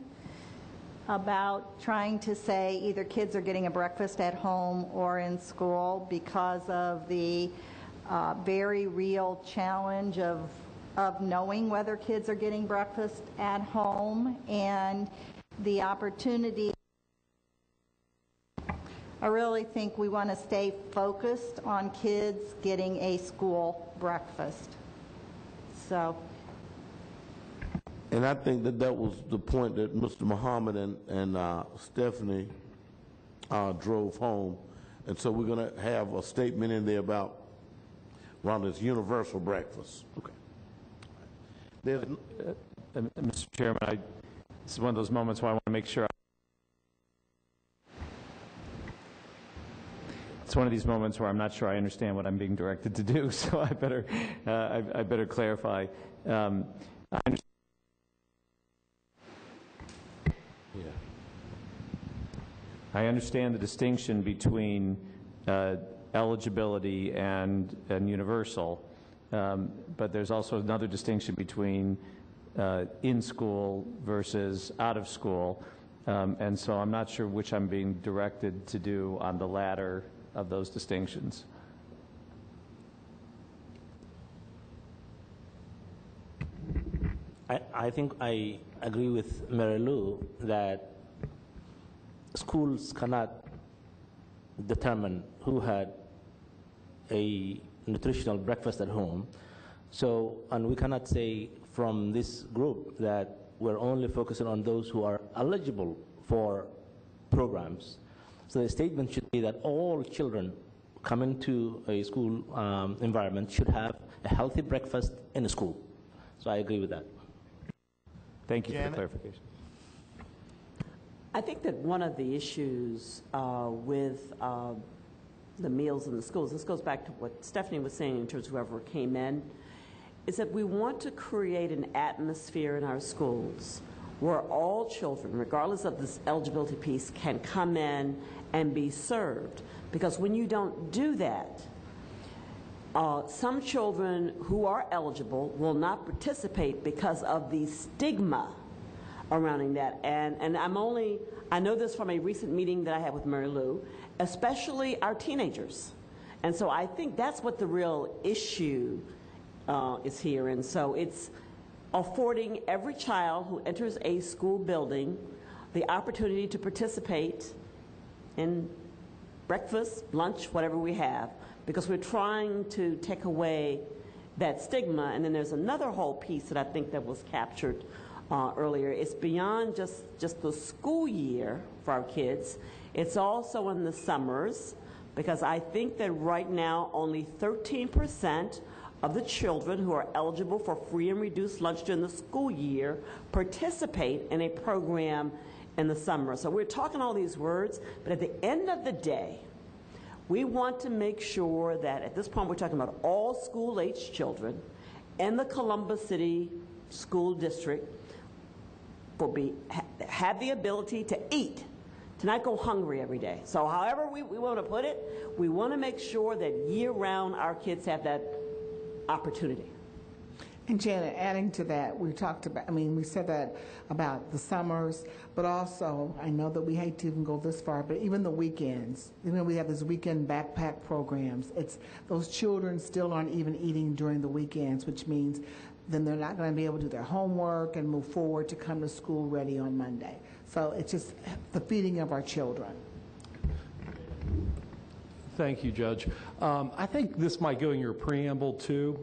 about trying to say either kids are getting a breakfast at home or in school because of the very real challenge of knowing whether kids are getting breakfast at home, and the opportunity. I really think we want to stay focused on kids getting a school breakfast. So. And I think that that was the point that Mr. Muhammad and Stephanie drove home. And so we're going to have a statement in there about, well, this universal breakfast. Okay. Mr. Chairman, this is one of those moments where I want to make sure. It's one of these moments where I'm not sure I understand what I'm being directed to do, so I better clarify. I understand the distinction between eligibility and universal, but there's also another distinction between in school versus out of school, and so I'm not sure which I'm being directed to do on the latter of those distinctions. I think I agree with Mary Lou that schools cannot determine who had a nutritional breakfast at home. So, and we cannot say from this group that we're only focusing on those who are eligible for programs. So the statement should be that all children coming to a school environment should have a healthy breakfast in a school. So I agree with that. Thank you for the clarification. I think that one of the issues with the meals in the schools, this goes back to what Stephanie was saying in terms of whoever came in, is that we want to create an atmosphere in our schools where all children, regardless of this eligibility piece, can come in and be served. Because when you don't do that, some children who are eligible will not participate because of the stigma surrounding that. And I know this from a recent meeting that I had with Mary Lou, especially our teenagers. And so I think that's what the real issue is here. And so it's affording every child who enters a school building the opportunity to participate in breakfast, lunch, whatever we have, because we're trying to take away that stigma. And then there's another whole piece that I think that was captured earlier. It's beyond just the school year for our kids. It's also in the summers, because I think that right now only 13% of the children who are eligible for free and reduced lunch during the school year participate in a program in the summer. So we're talking all these words, but at the end of the day, we want to make sure that at this point we're talking about all school-aged children in the Columbus City School District have the ability to eat, to not go hungry every day. So however we want to put it, we want to make sure that year-round our kids have that opportunity. And Janet, adding to that, we talked about, we said that about the summers, but also, I know that we hate to even go this far, but even the weekends, we have these weekend backpack programs. Those children still aren't even eating during the weekends, which means then they're not going to be able to do their homework and move forward to come to school ready on Monday. So it's just the feeding of our children. Thank you, Judge. I think this might go in your preamble too,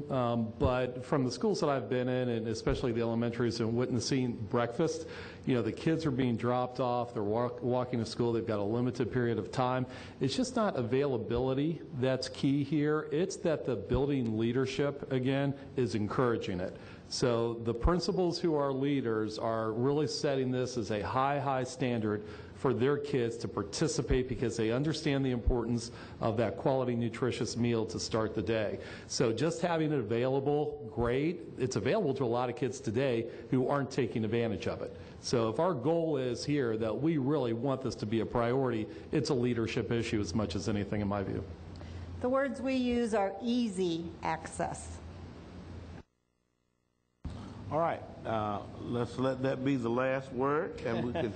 but from the schools that I've been in, and especially the elementaries, and witnessing breakfast, the kids are being dropped off, they're walking to school, they've got a limited period of time. It's just not availability that's key here. It's that the building leadership, again, is encouraging it. So the principals who are leaders are really setting this as a high standard for their kids to participate because they understand the importance of that quality, nutritious meal to start the day. So just having it available, great. It's available to a lot of kids today who aren't taking advantage of it. So if our goal is here that we really want this to be a priority, it's a leadership issue as much as anything in my view. The words we use are easy access. All right, let's let that be the last word, and we can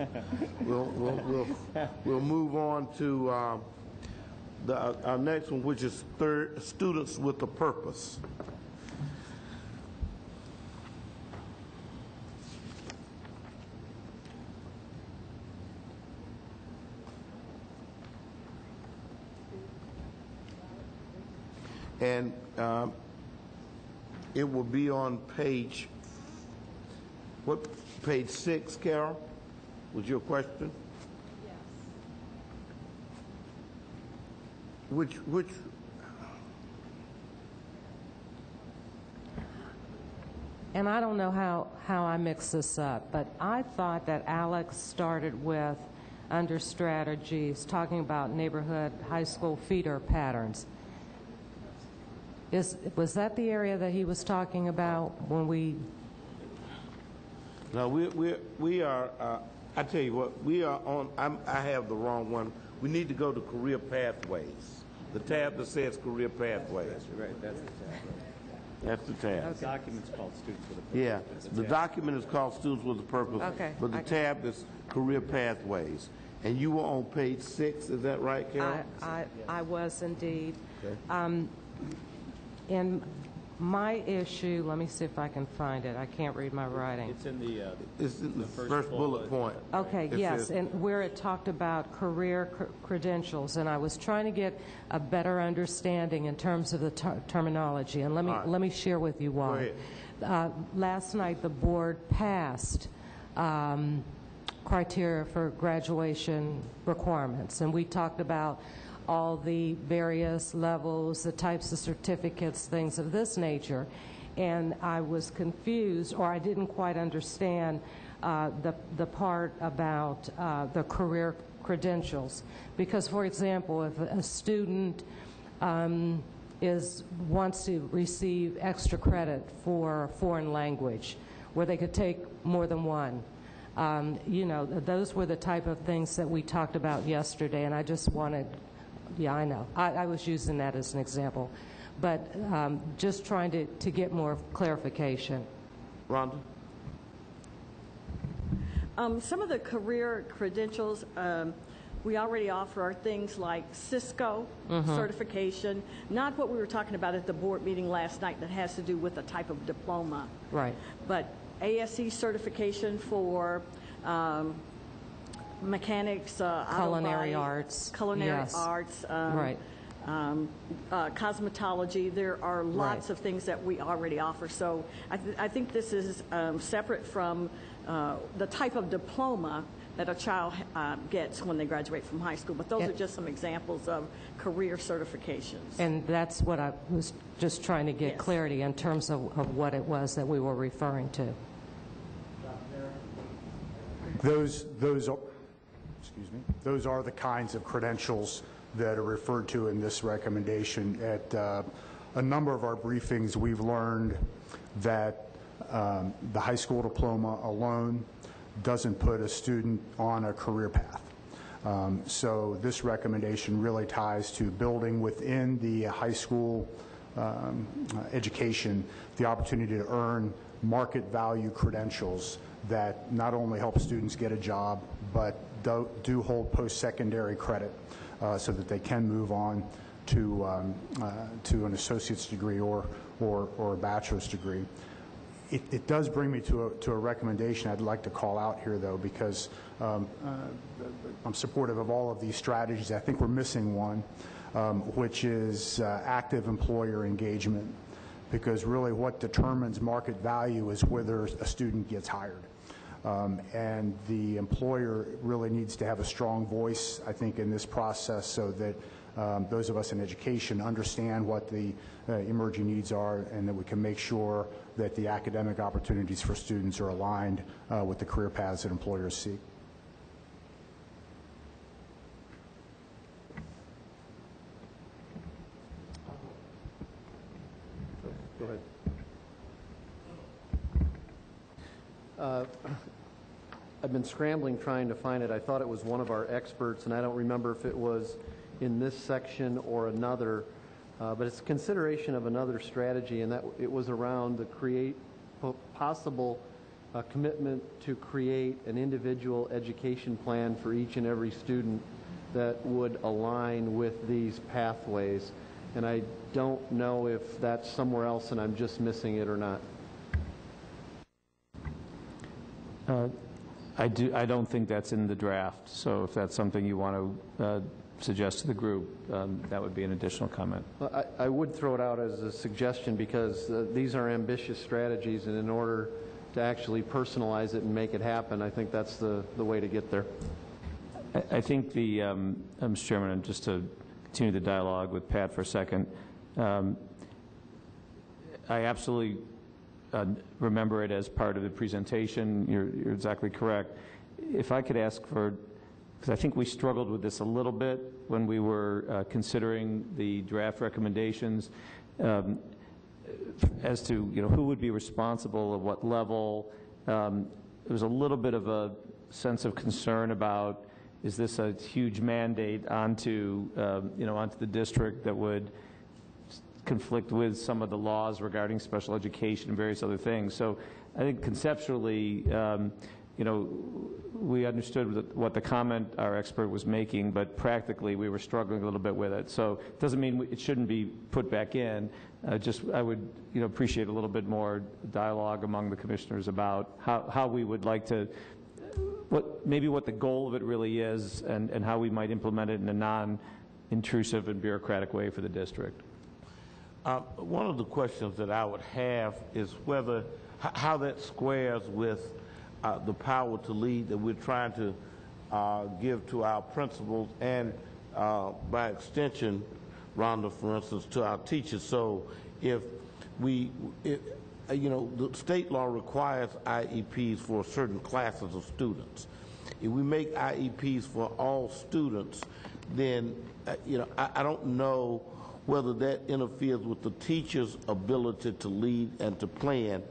we'll move on to our next one, which is students with a purpose. And it will be on page. What, page 6, Carol? Was your question? Yes. Which? And I don't know how I mix this up, but I thought that Alex started with, under strategies, talking about neighborhood high school feeder patterns. Was that the area that he was talking about when we... No, we are, I tell you what, we are on, I have the wrong one. We need to go to career pathways. The tab that says career pathways. Right, that's the tab. That's the tab. The document's called Students with a Purpose. Yeah, the document is called Students with a Purpose. Okay. But the tab is career pathways. And you were on page 6, is that right, Carol? I was indeed. Okay. And my issue, let me see if I can find it. I can't read my writing. It's in the, It's in the first bullet point. Okay, It yes, says- and where it talked about career credentials, and I was trying to get a better understanding in terms of the terminology, and let me share with you why. Go ahead. Last night, the board passed criteria for graduation requirements, and we talked about all the various levels, the types of certificates, things of this nature. And I was confused, or I didn't quite understand the part about the career credentials. Because, for example, if a student wants to receive extra credit for a foreign language, where they could take more than one, those were the type of things that we talked about yesterday, and I just wanted... Yeah, I know. I was using that as an example. But just trying to get more clarification. Rhonda? Some of the career credentials we already offer are things like Cisco certification, not what we were talking about at the board meeting last night that has to do with a type of diploma. Right. But ASE certification for mechanics, culinary arts. Culinary yes. arts. Right. Cosmetology. There are lots of things that we already offer. So I think this is separate from the type of diploma that a child gets when they graduate from high school. But those are just some examples of career certifications. And that's what I was just trying to get clarity in terms of what it was that we were referring to. Those are the kinds of credentials that are referred to in this recommendation. At a number of our briefings, we've learned that the high school diploma alone doesn't put a student on a career path. So this recommendation really ties to building within the high school education the opportunity to earn market value credentials that not only help students get a job, but do hold post-secondary credit so that they can move on to an associate's degree or a bachelor's degree. It does bring me to a recommendation I'd like to call out here, though, because I'm supportive of all of these strategies. I think we're missing one, which is active employer engagement, because really what determines market value is whether a student gets hired. And the employer really needs to have a strong voice, I think, in this process so that those of us in education understand what the emerging needs are and that we can make sure that the academic opportunities for students are aligned with the career paths that employers seek. Go ahead. I've been scrambling trying to find it. I thought it was one of our experts, and I don't remember if it was in this section or another, but it's a consideration of another strategy, and that it was around the possible commitment to create an individual education plan for each and every student that would align with these pathways. And I don't know if that's somewhere else and I'm just missing it or not. I don't think that's in the draft, so if that's something you want to suggest to the group, that would be an additional comment. Well, I would throw it out as a suggestion because these are ambitious strategies, and in order to actually personalize it and make it happen, I think that's the way to get there. I think Mr. Chairman, and just to continue the dialogue with Pat for a second, I absolutely remember it as part of the presentation. You're exactly correct. If I could ask for, because I think we struggled with this a little bit when we were considering the draft recommendations as to who would be responsible at what level. There was a little bit of a sense of concern about, is this a huge mandate onto onto the district that would conflict with some of the laws regarding special education and various other things. So I think conceptually, we understood what the comment our expert was making, but practically we were struggling a little bit with it. So it doesn't mean it shouldn't be put back in. I would appreciate a little bit more dialogue among the commissioners about how we would like to, what the goal of it really is, and how we might implement it in a non-intrusive and bureaucratic way for the district. One of the questions that I would have is how that squares with the power to lead that we're trying to give to our principals and, by extension, Rhonda, for instance, to our teachers. So if the state law requires IEPs for certain classes of students. If we make IEPs for all students, then, I don't know whether that interferes with the teacher's ability to lead and to plan.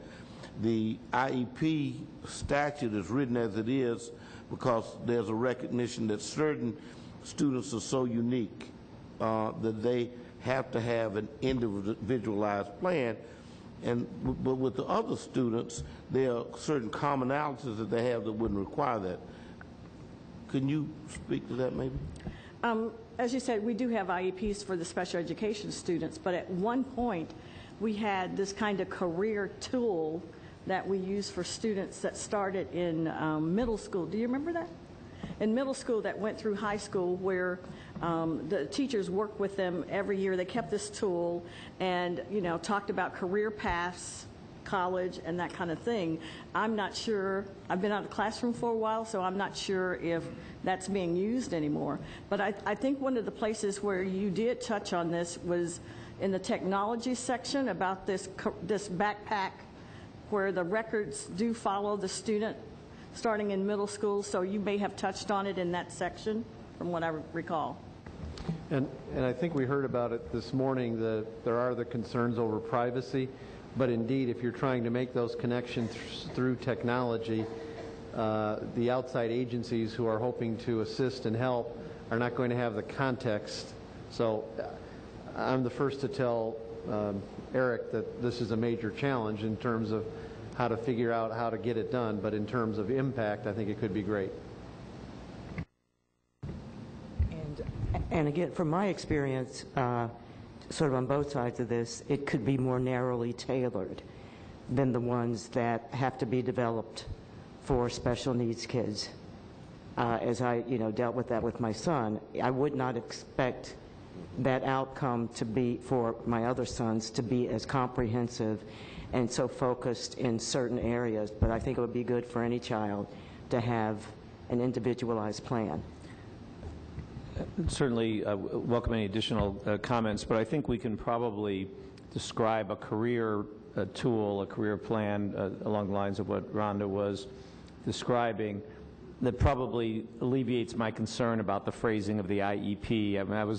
The IEP statute is written as it is because there's a recognition that certain students are so unique that they have to have an individualized plan. But with the other students, there are certain commonalities that they have that wouldn't require that. Can you speak to that maybe? As you said, we do have IEPs for the special education students, but at one point we had this kind of career tool that we use for students that started in middle school. Do you remember that? In middle school that went through high school, where the teachers worked with them every year. They kept this tool and talked about career paths, college, and that kind of thing. I'm not sure. I've been out of the classroom for a while, so I'm not sure if that's being used anymore. But I think one of the places where you did touch on this was in the technology section about this backpack where the records do follow the student starting in middle school. So you may have touched on it in that section from what I recall. And I think we heard about it this morning, that there are the concerns over privacy. But indeed, if you're trying to make those connections through technology, the outside agencies who are hoping to assist and help are not going to have the context. So I'm the first to tell Eric that this is a major challenge in terms of how to figure out how to get it done, but in terms of impact, I think it could be great. And again, from my experience, sort of on both sides of this, it could be more narrowly tailored than the ones that have to be developed for special needs kids. As I, dealt with that with my son, I would not expect that outcome to be, for my other sons, to be as comprehensive and so focused in certain areas. But I think it would be good for any child to have an individualized plan. Certainly welcome any additional comments, but I think we can probably describe a career tool, a career plan along the lines of what Rhonda was describing that probably alleviates my concern about the phrasing of the IEP. I mean,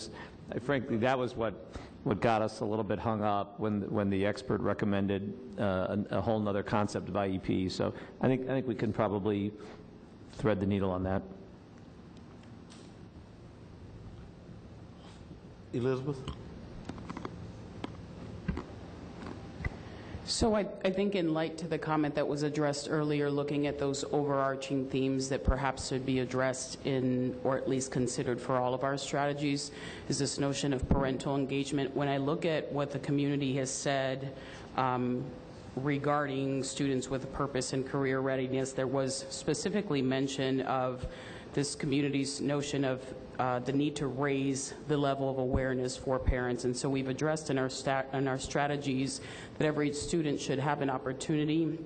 frankly, that was what got us a little bit hung up when the expert recommended a whole other concept of IEP. So I think we can probably thread the needle on that. Elizabeth? So I think in light to the comment that was addressed earlier, looking at those overarching themes that perhaps should be addressed in, or at least considered for all of our strategies, is this notion of parental engagement. When I look at what the community has said regarding students with a purpose and career readiness, there was specifically mention of this community's notion of the need to raise the level of awareness for parents. And so we've addressed in our strategies that every student should have an opportunity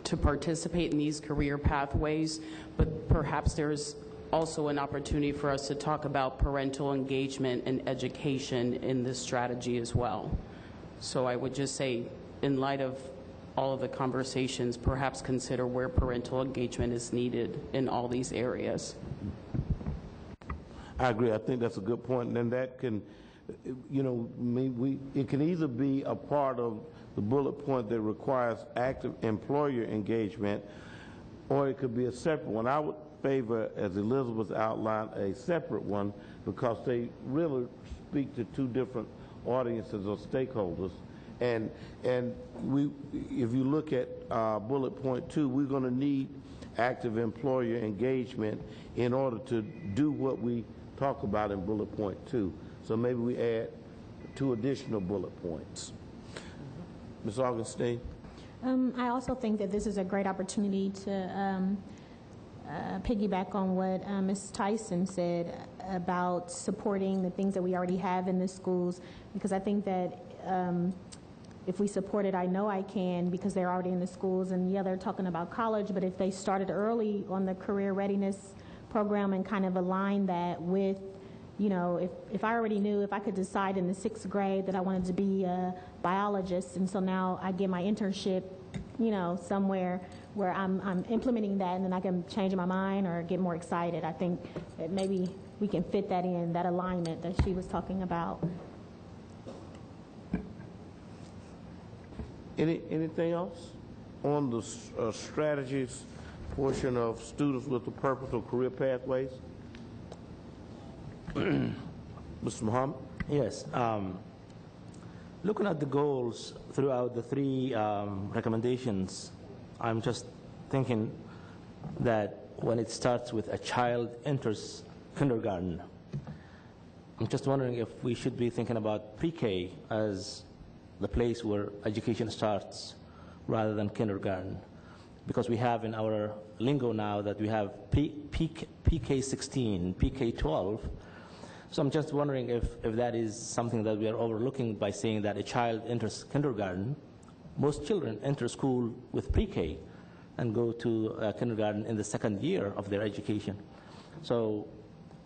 to participate in these career pathways, but perhaps there's also an opportunity for us to talk about parental engagement and education in this strategy as well. So I would just say, in light of all of the conversations, perhaps consider where parental engagement is needed in all these areas. I agree. I think that's a good point. And then that can, it can either be a part of the bullet point that requires active employer engagement, or it could be a separate one. I would favor, as Elizabeth outlined, a separate one because they really speak to two different audiences or stakeholders. And if you look at bullet point 2, we're going to need active employer engagement in order to do what we talk about in bullet point 2. So maybe we add 2 additional bullet points. Ms. Augustine? I also think that this is a great opportunity to piggyback on what Ms. Tyson said about supporting the things that we already have in the schools, because I think that if we support it, I know I can, because they're already in the schools, and yeah, they're talking about college, but if they started early on the career readiness program and kind of align that with, if I already knew, if I could decide in the 6th grade that I wanted to be a biologist, and so now I get my internship, somewhere where I'm implementing that, and then I can change my mind or get more excited. I think that maybe we can fit that in, that alignment that she was talking about. Anything else on the strategies portion of students with a purpose or career pathways? Mr. Muhammad? Yes. Looking at the goals throughout the 3 recommendations, I'm just thinking that when it starts with a child enters kindergarten, I'm just wondering if we should be thinking about pre-K as the place where education starts rather than kindergarten, because we have in our lingo now that we have PK-16, PK-12. So I'm just wondering if that is something that we are overlooking by saying that a child enters kindergarten. Most children enter school with pre-K and go to kindergarten in the 2nd year of their education. So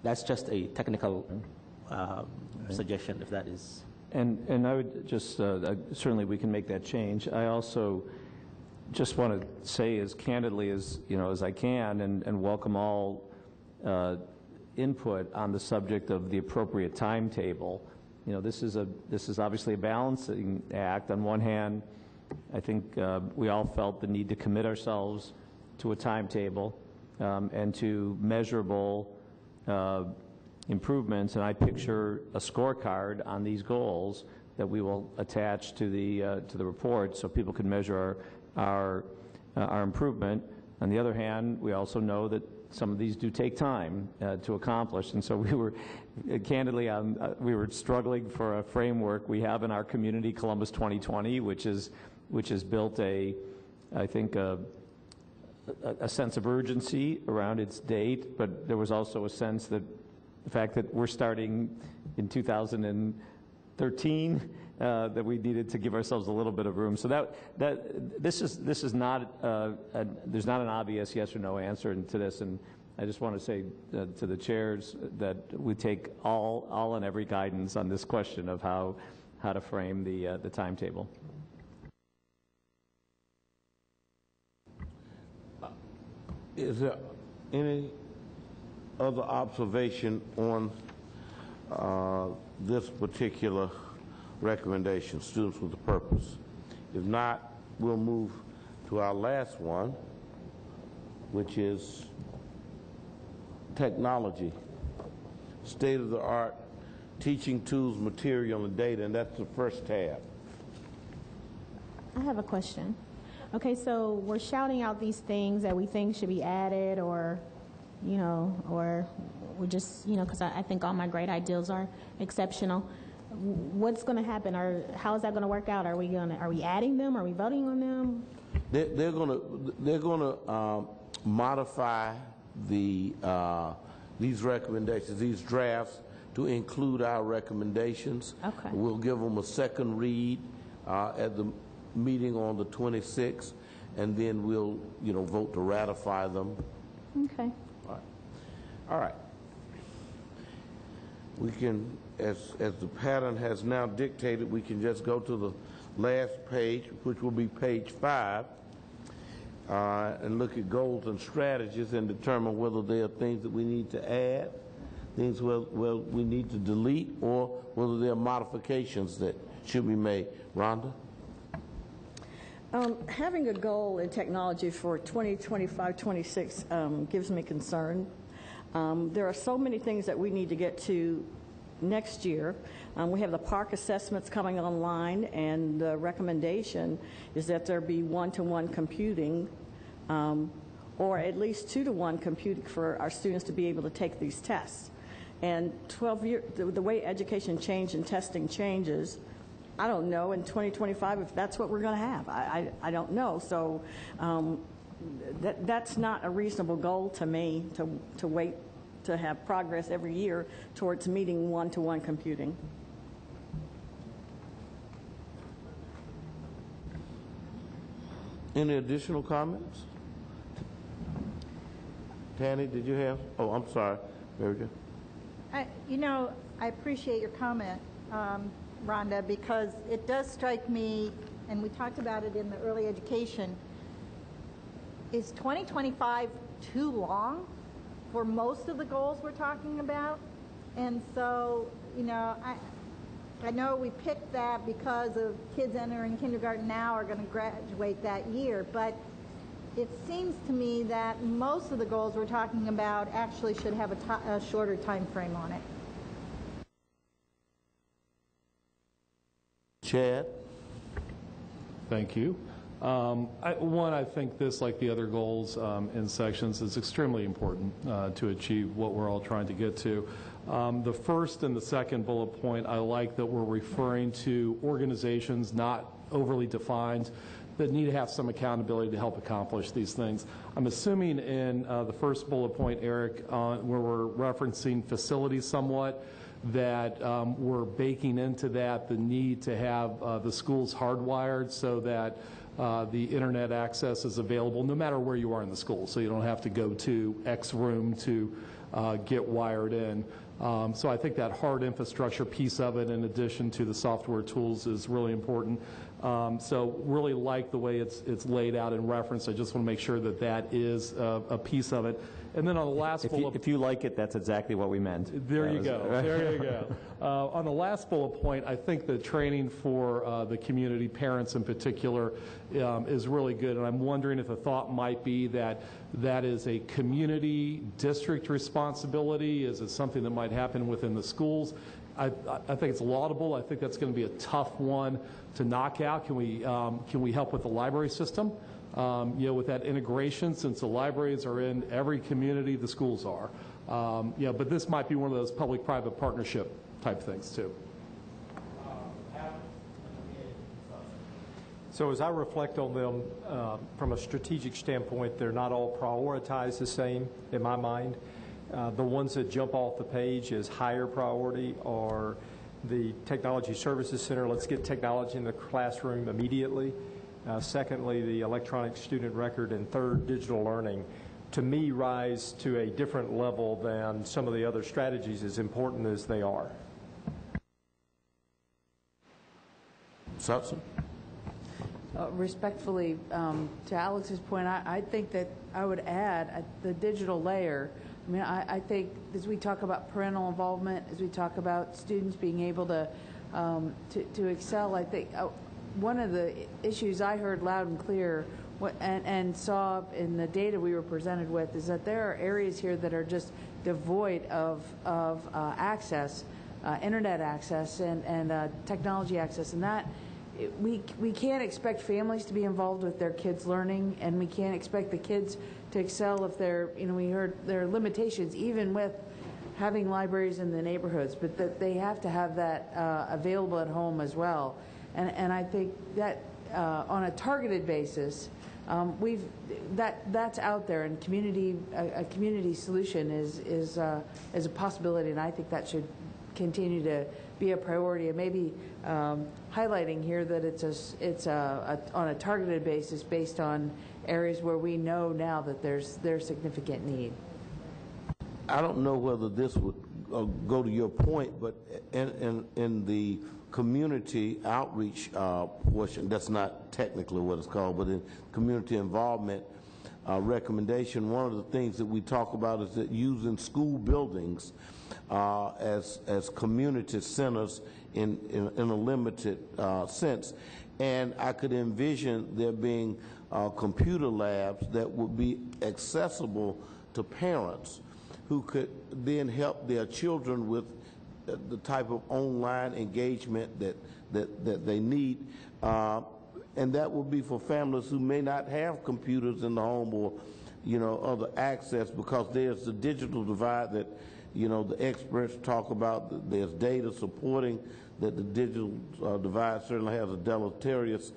that's just a technical suggestion, if that is. And I would just, certainly we can make that change. I also just want to say as candidly as, as I can, and welcome all input on the subject of the appropriate timetable. This is obviously a balancing act. On one hand, I think we all felt the need to commit ourselves to a timetable and to measurable improvements, and I picture a scorecard on these goals that we will attach to the report so people can measure our improvement. On the other hand, we also know that some of these do take time to accomplish, and so we were, candidly, we were struggling for a framework. We have in our community Columbus 2020, which has built I think, a sense of urgency around its date, but there was also a sense that the fact that we're starting in 2013, that we needed to give ourselves a little bit of room. So this is not there's not an obvious yes or no answer to this, and I just want to say to the chairs that we take all and every guidance on this question of how to frame the timetable. Is there any other observation on this particular recommendation, Students with a Purpose? If not, we'll move to our last one, which is technology, state-of-the-art teaching tools, material, and data, and that's the first tab. I have a question. Okay, so we're shouting out these things that we think should be added, or, you know, or we're just, you know, because I think all my great ideals are exceptional. What's going to happen, or how is that going to work out? Are we adding them? Are we voting on them? They're going to modify these recommendations, these drafts, to include our recommendations. Okay. We'll give them a second read at the meeting on the 26th, and then we'll, vote to ratify them. Okay. All right. We can, as the pattern has now dictated, we can just go to the last page, which will be page 5, and look at goals and strategies and determine whether there are things that we need to add, things where we need to delete, or whether there are modifications that should be made. Rhonda? Having a goal in technology for 2025-26 gives me concern. There are so many things that we need to get to next year. We have the park assessments coming online, and the recommendation is that there be one-to-one computing, or at least 2-to-1 computing for our students to be able to take these tests. And 12 years, the way education changes and testing changes, I don't know in 2025 if that's what we're going to have. I don't know. So that's not a reasonable goal to me, to wait to have progress every year towards meeting one-to-one computing. Any additional comments? Tanny, did you have? Oh, I'm sorry. Very good. I appreciate your comment, Rhonda, because it does strike me, and we talked about it in the early education, is 2025 too long for most of the goals we're talking about? And so, I know we picked that because of kids entering kindergarten now are going to graduate that year, but it seems to me that most of the goals we're talking about actually should have a shorter time frame on it. Chad? Thank you. I think this, like the other goals in sections, is extremely important to achieve what we're all trying to get to. The first and the second bullet point, I like that we're referring to organizations not overly defined that need to have some accountability to help accomplish these things. I'm assuming in the first bullet point, Eric, where we're referencing facilities somewhat, that we're baking into that the need to have the schools hardwired so that the internet access is available no matter where you are in the school, so you don't have to go to X room to get wired in. So I think that hard infrastructure piece of it, in addition to the software tools, is really important. So really like the way it's laid out in reference. I just want to make sure that that is a piece of it. And then on the last bullet, if you like it, that's exactly what we meant. There you go. There you go. On the last bullet point, I think the training for the community, parents in particular, is really good. And I'm wondering if the thought might be that that is a community district responsibility. Is it something that might happen within the schools? I think it's laudable. I think that's going to be a tough one to knock out. Can we help with the library system? With that integration, since the libraries are in every community, the schools are. But this might be one of those public-private partnership type things too. So as I reflect on them, from a strategic standpoint, they're not all prioritized the same in my mind. The ones that jump off the page as higher priority are the Technology Services Center. Let's get technology in the classroom immediately. Secondly, the electronic student record, and third, digital learning, to me, rise to a different level than some of the other strategies, as important as they are. Subson? Respectfully, to Alex's point, I think that I would add the digital layer. I mean, I think as we talk about parental involvement, as we talk about students being able to excel, I think one of the issues I heard loud and clear and saw in the data we were presented with is that there are areas here that are just devoid of access, internet access and technology access, and that we can't expect families to be involved with their kids' learning, and we can't expect the kids to excel if they're, we heard there are limitations even with having libraries in the neighborhoods, but that they have to have that available at home as well. And I think that on a targeted basis, that's out there, and a community solution is a possibility, and I think that should continue to be a priority. And maybe highlighting here that it's on a targeted basis based on areas where we know now that there's significant need. I don't know whether this would go to your point, but in the community outreach portion, that's not technically what it's called, but in community involvement recommendation, one of the things that we talk about is that using school buildings as community centers in a limited sense. And I could envision there being computer labs that would be accessible to parents who could then help their children with the type of online engagement that they need. And that would be for families who may not have computers in the home or, other access, because there's the digital divide that, the experts talk about. There's data supporting that the digital divide certainly has a deleterious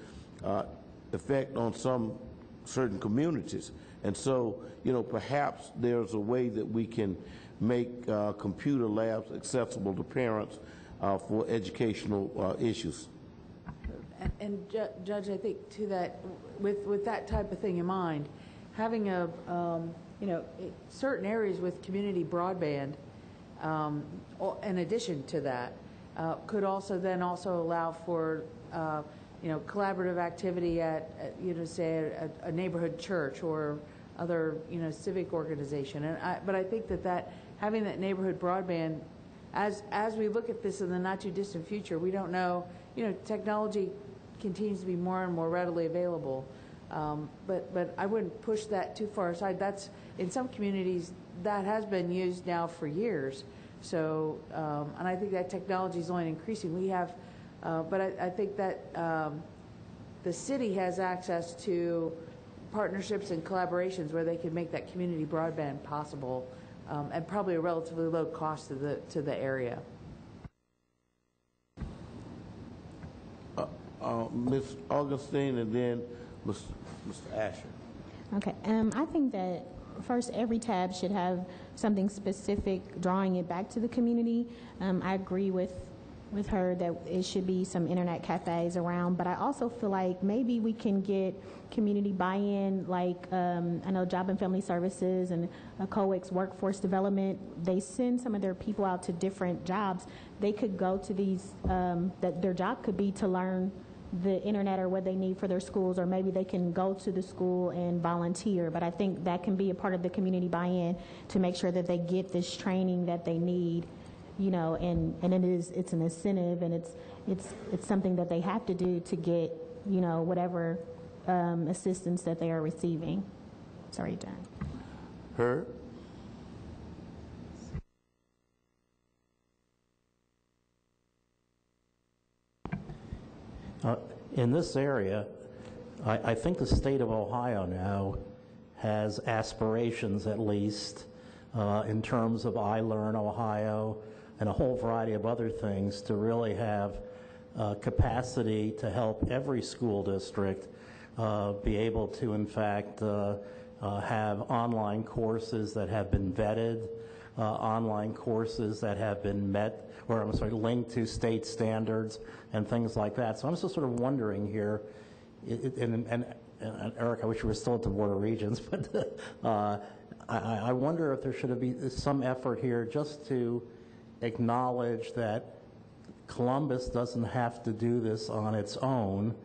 effect on some certain communities. And so, perhaps there's a way that we can make computer labs accessible to parents for educational issues. And Judge, I think to that, with that type of thing in mind, having certain areas with community broadband, in addition to that, could also allow for collaborative activity at say a neighborhood church or other civic organization. But I think that having that neighborhood broadband, as we look at this in the not too distant future, we don't know. Technology continues to be more and more readily available, but I wouldn't push that too far aside. That's in some communities that has been used now for years. So, and I think that technology is only increasing. We have, but I think that the city has access to partnerships and collaborations where they can make that community broadband possible, at probably a relatively low cost to the area. Ms. Augustine, and then Mr. Asher. Okay. I think that first, every tab should have something specific, drawing it back to the community. I agree with her that it should be some internet cafes around, but I also feel like maybe we can get community buy-in, like I know Job and Family Services and COEX Workforce Development, they send some of their people out to different jobs. They could go to these, that their job could be to learn the internet or what they need for their schools, or maybe they can go to the school and volunteer. But I think that can be a part of the community buy-in to make sure that they get this training that they need, you know, and it's an incentive, and it's something that they have to do to get, you know, whatever assistance that they are receiving. Sorry, John. Herb? In this area, I think the state of Ohio now has aspirations, at least, in terms of iLearn Ohio and a whole variety of other things, to really have capacity to help every school district be able to, in fact, have online courses that have been vetted, online courses that have been linked to state standards and things like that. So I'm just sort of wondering here, and Eric, I wish you were still at the Board of Regents, but I wonder if there should be some effort here just to acknowledge that Columbus doesn't have to do this on its own,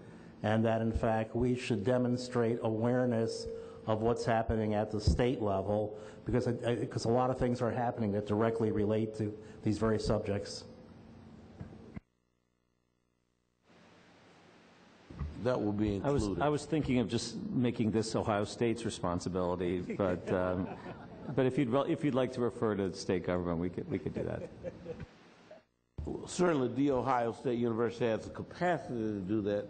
and that in fact we should demonstrate awareness of what's happening at the state level, because a lot of things are happening that directly relate to these very subjects. That will be included. I was thinking of just making this Ohio State's responsibility, but but if you'd like to refer to state government, we could do that. Certainly, The Ohio State University has the capacity to do that,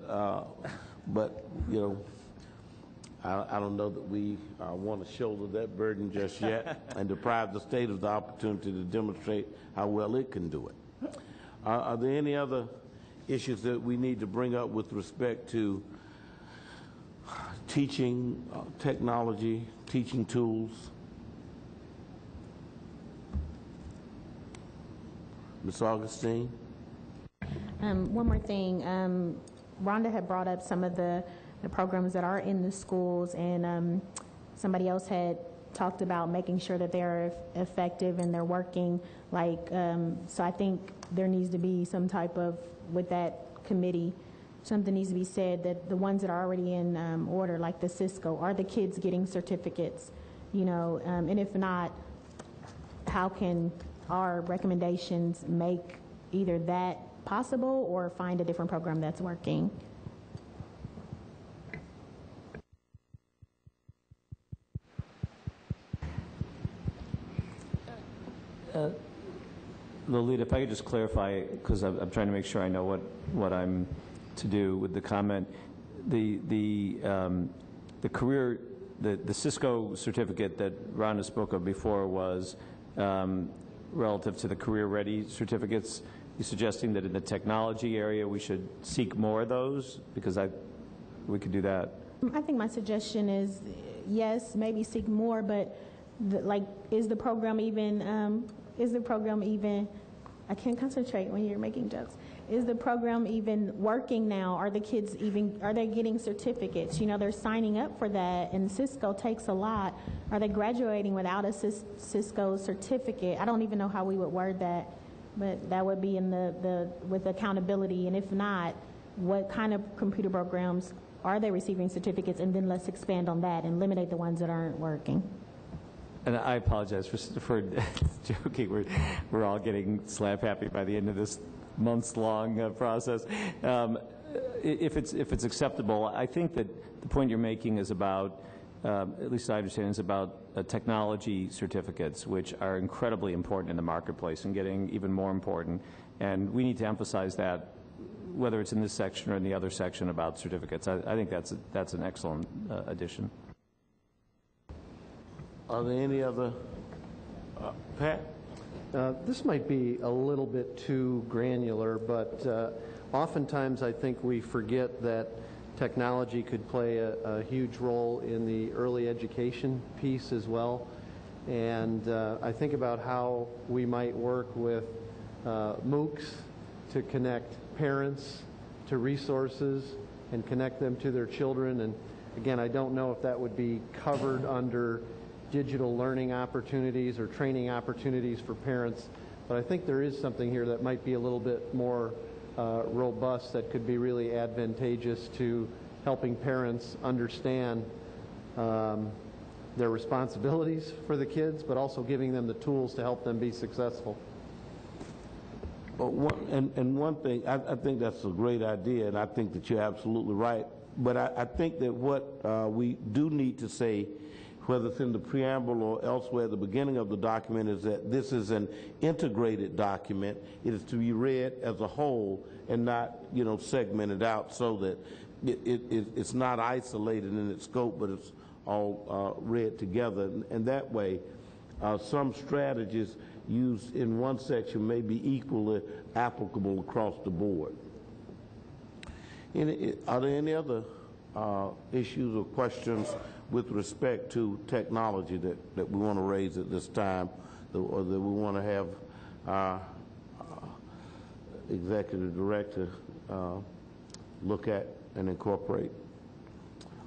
but you know, I don't know that we want to shoulder that burden just yet and deprive the state of the opportunity to demonstrate how well it can do it. Are there any other issues that we need to bring up with respect to teaching technology, teaching tools? Ms. Augustine? One more thing. Rhonda had brought up some of the programs that are in the schools, and somebody else had talked about making sure that they're effective and they're working. So I think there needs to be some type of, with that committee, something needs to be said that the ones that are already in order, like the Cisco, are the kids getting certificates? You know, and if not, how can our recommendations make either that possible or find a different program that's working? Lolita, if I could just clarify, because I'm trying to make sure I know what I'm to do with the comment. The career, the Cisco certificate that Rhonda spoke of before was relative to the career-ready certificates. You're suggesting that in the technology area we should seek more of those? Because we could do that. I think my suggestion is, yes, maybe seek more, but is the program even, I can't concentrate when you're making jokes. Is the program even working now? Are the kids are they getting certificates? You know, they're signing up for that, and Cisco takes a lot. Are they graduating without a Cisco certificate? I don't even know how we would word that, but that would be in with accountability. And if not, what kind of computer programs are they receiving certificates? And then let's expand on that and eliminate the ones that aren't working. And I apologize for joking. We're all getting slap happy by the end of this months-long process. If it's acceptable, I think that the point you're making is about, at least I understand, is about technology certificates, which are incredibly important in the marketplace and getting even more important. And we need to emphasize that, whether it's in this section or in the other section about certificates. I think that's an excellent addition. Are there any other? Pat? This might be a little bit too granular, but oftentimes I think we forget that technology could play a huge role in the early education piece as well. And I think about how we might work with MOOCs to connect parents to resources and connect them to their children. And again, I don't know if that would be covered under digital learning opportunities or training opportunities for parents, but I think there is something here that might be a little bit more robust that could be really advantageous to helping parents understand their responsibilities for the kids, but also giving them the tools to help them be successful. One thing, I think that's a great idea, and I think that you're absolutely right. But I think that what we do need to say, whether it's in the preamble or elsewhere at the beginning of the document, is that this is an integrated document. It is to be read as a whole and not, segmented out, so that it's not isolated in its scope, but it's all read together. And that way, some strategies used in one section may be equally applicable across the board. Are there any other issues or questions with respect to technology that we want to raise at this time, or that we want to have our executive director look at and incorporate?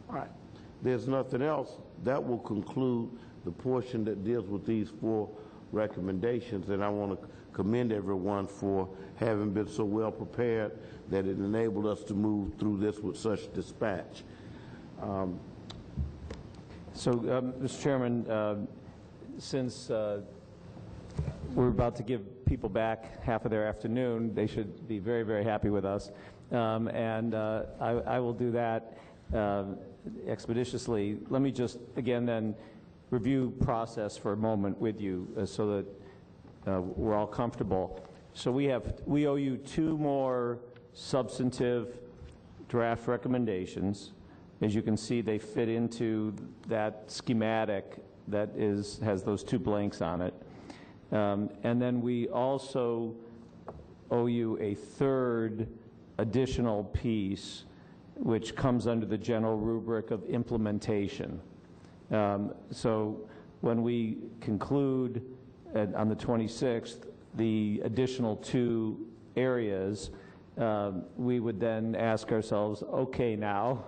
All right. There's nothing else. That will conclude the portion that deals with these 4 recommendations, and I want to commend everyone for having been so well prepared that it enabled us to move through this with such dispatch. Mr. Chairman, since we're about to give people back half of their afternoon, they should be very, very happy with us. I will do that expeditiously. Let me just, again, then review process for a moment with you so that we're all comfortable. So we owe you 2 more substantive draft recommendations. As you can see, they fit into that schematic that has those 2 blanks on it. And then we also owe you a 3rd additional piece, which comes under the general rubric of implementation. So when we conclude on the 26th the additional 2 areas, we would then ask ourselves, okay, now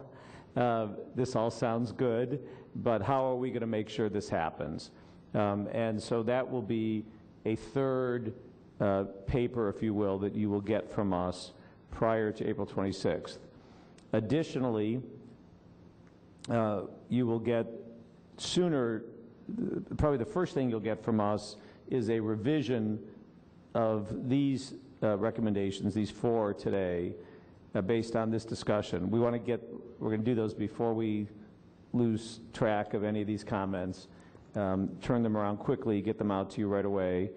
this all sounds good, but how are we going to make sure this happens? And so that will be a 3rd paper, if you will, that you will get from us prior to April 26th. Additionally, you will get sooner, probably the first thing you'll get from us is a revision of these recommendations, these 4 today, based on this discussion. We're going to do those before we lose track of any of these comments, turn them around quickly, get them out to you right away.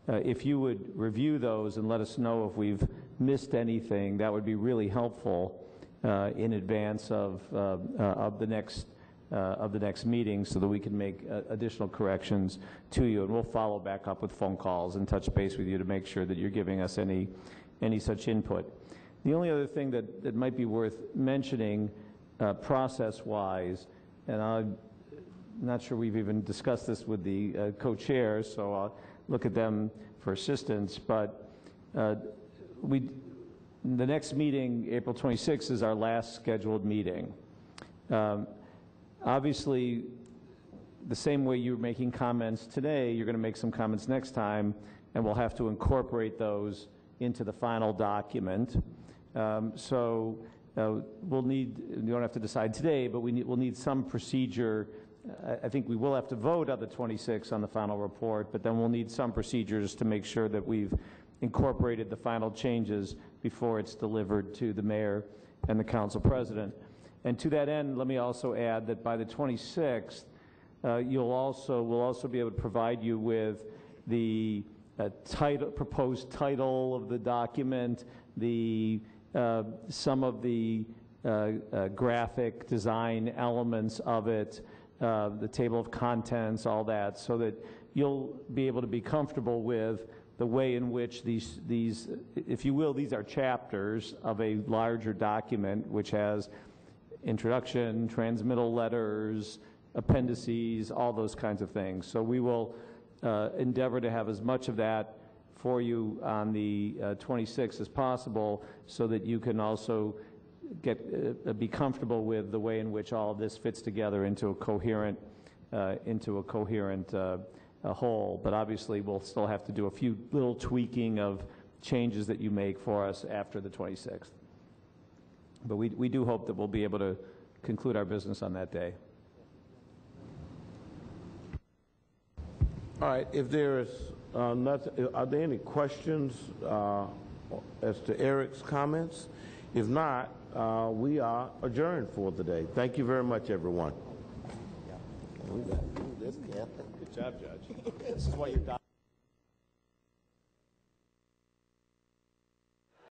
If you would review those and let us know if we've missed anything, that would be really helpful in advance of the next meeting, so that we can make additional corrections to you, and we'll follow back up with phone calls and touch base with you to make sure that you're giving us any such input. The only other thing that might be worth mentioning process-wise, and I'm not sure we've even discussed this with the co-chairs, so I'll look at them for assistance, but the next meeting, April 26th, is our last scheduled meeting. Obviously, the same way you're making comments today, you're going to make some comments next time, and we'll have to incorporate those into the final document. We'll need, you don't have to decide today, but we'll need some procedure. I think we will have to vote on the 26th on the final report, but then we'll need some procedures to make sure that we've incorporated the final changes before it's delivered to the mayor and the council president. And to that end, let me also add that by the 26th, we'll also be able to provide you with the proposed title of the document, some of the graphic design elements of it, the table of contents, all that, so that you'll be able to be comfortable with the way in which these, if you will, these are chapters of a larger document which has introduction, transmittal letters, appendices, all those kinds of things. So we will endeavor to have as much of that for you on the 26th as possible, so that you can also be comfortable with the way in which all of this fits together into a coherent whole. But obviously, we'll still have to do a few little tweaking of changes that you make for us after the 26th. But we do hope that we'll be able to conclude our business on that day. All right, if there is nothing, are there any questions as to Eric's comments? If not, we are adjourned for the day. Thank you very much, everyone. Good job, Judge. This is why you're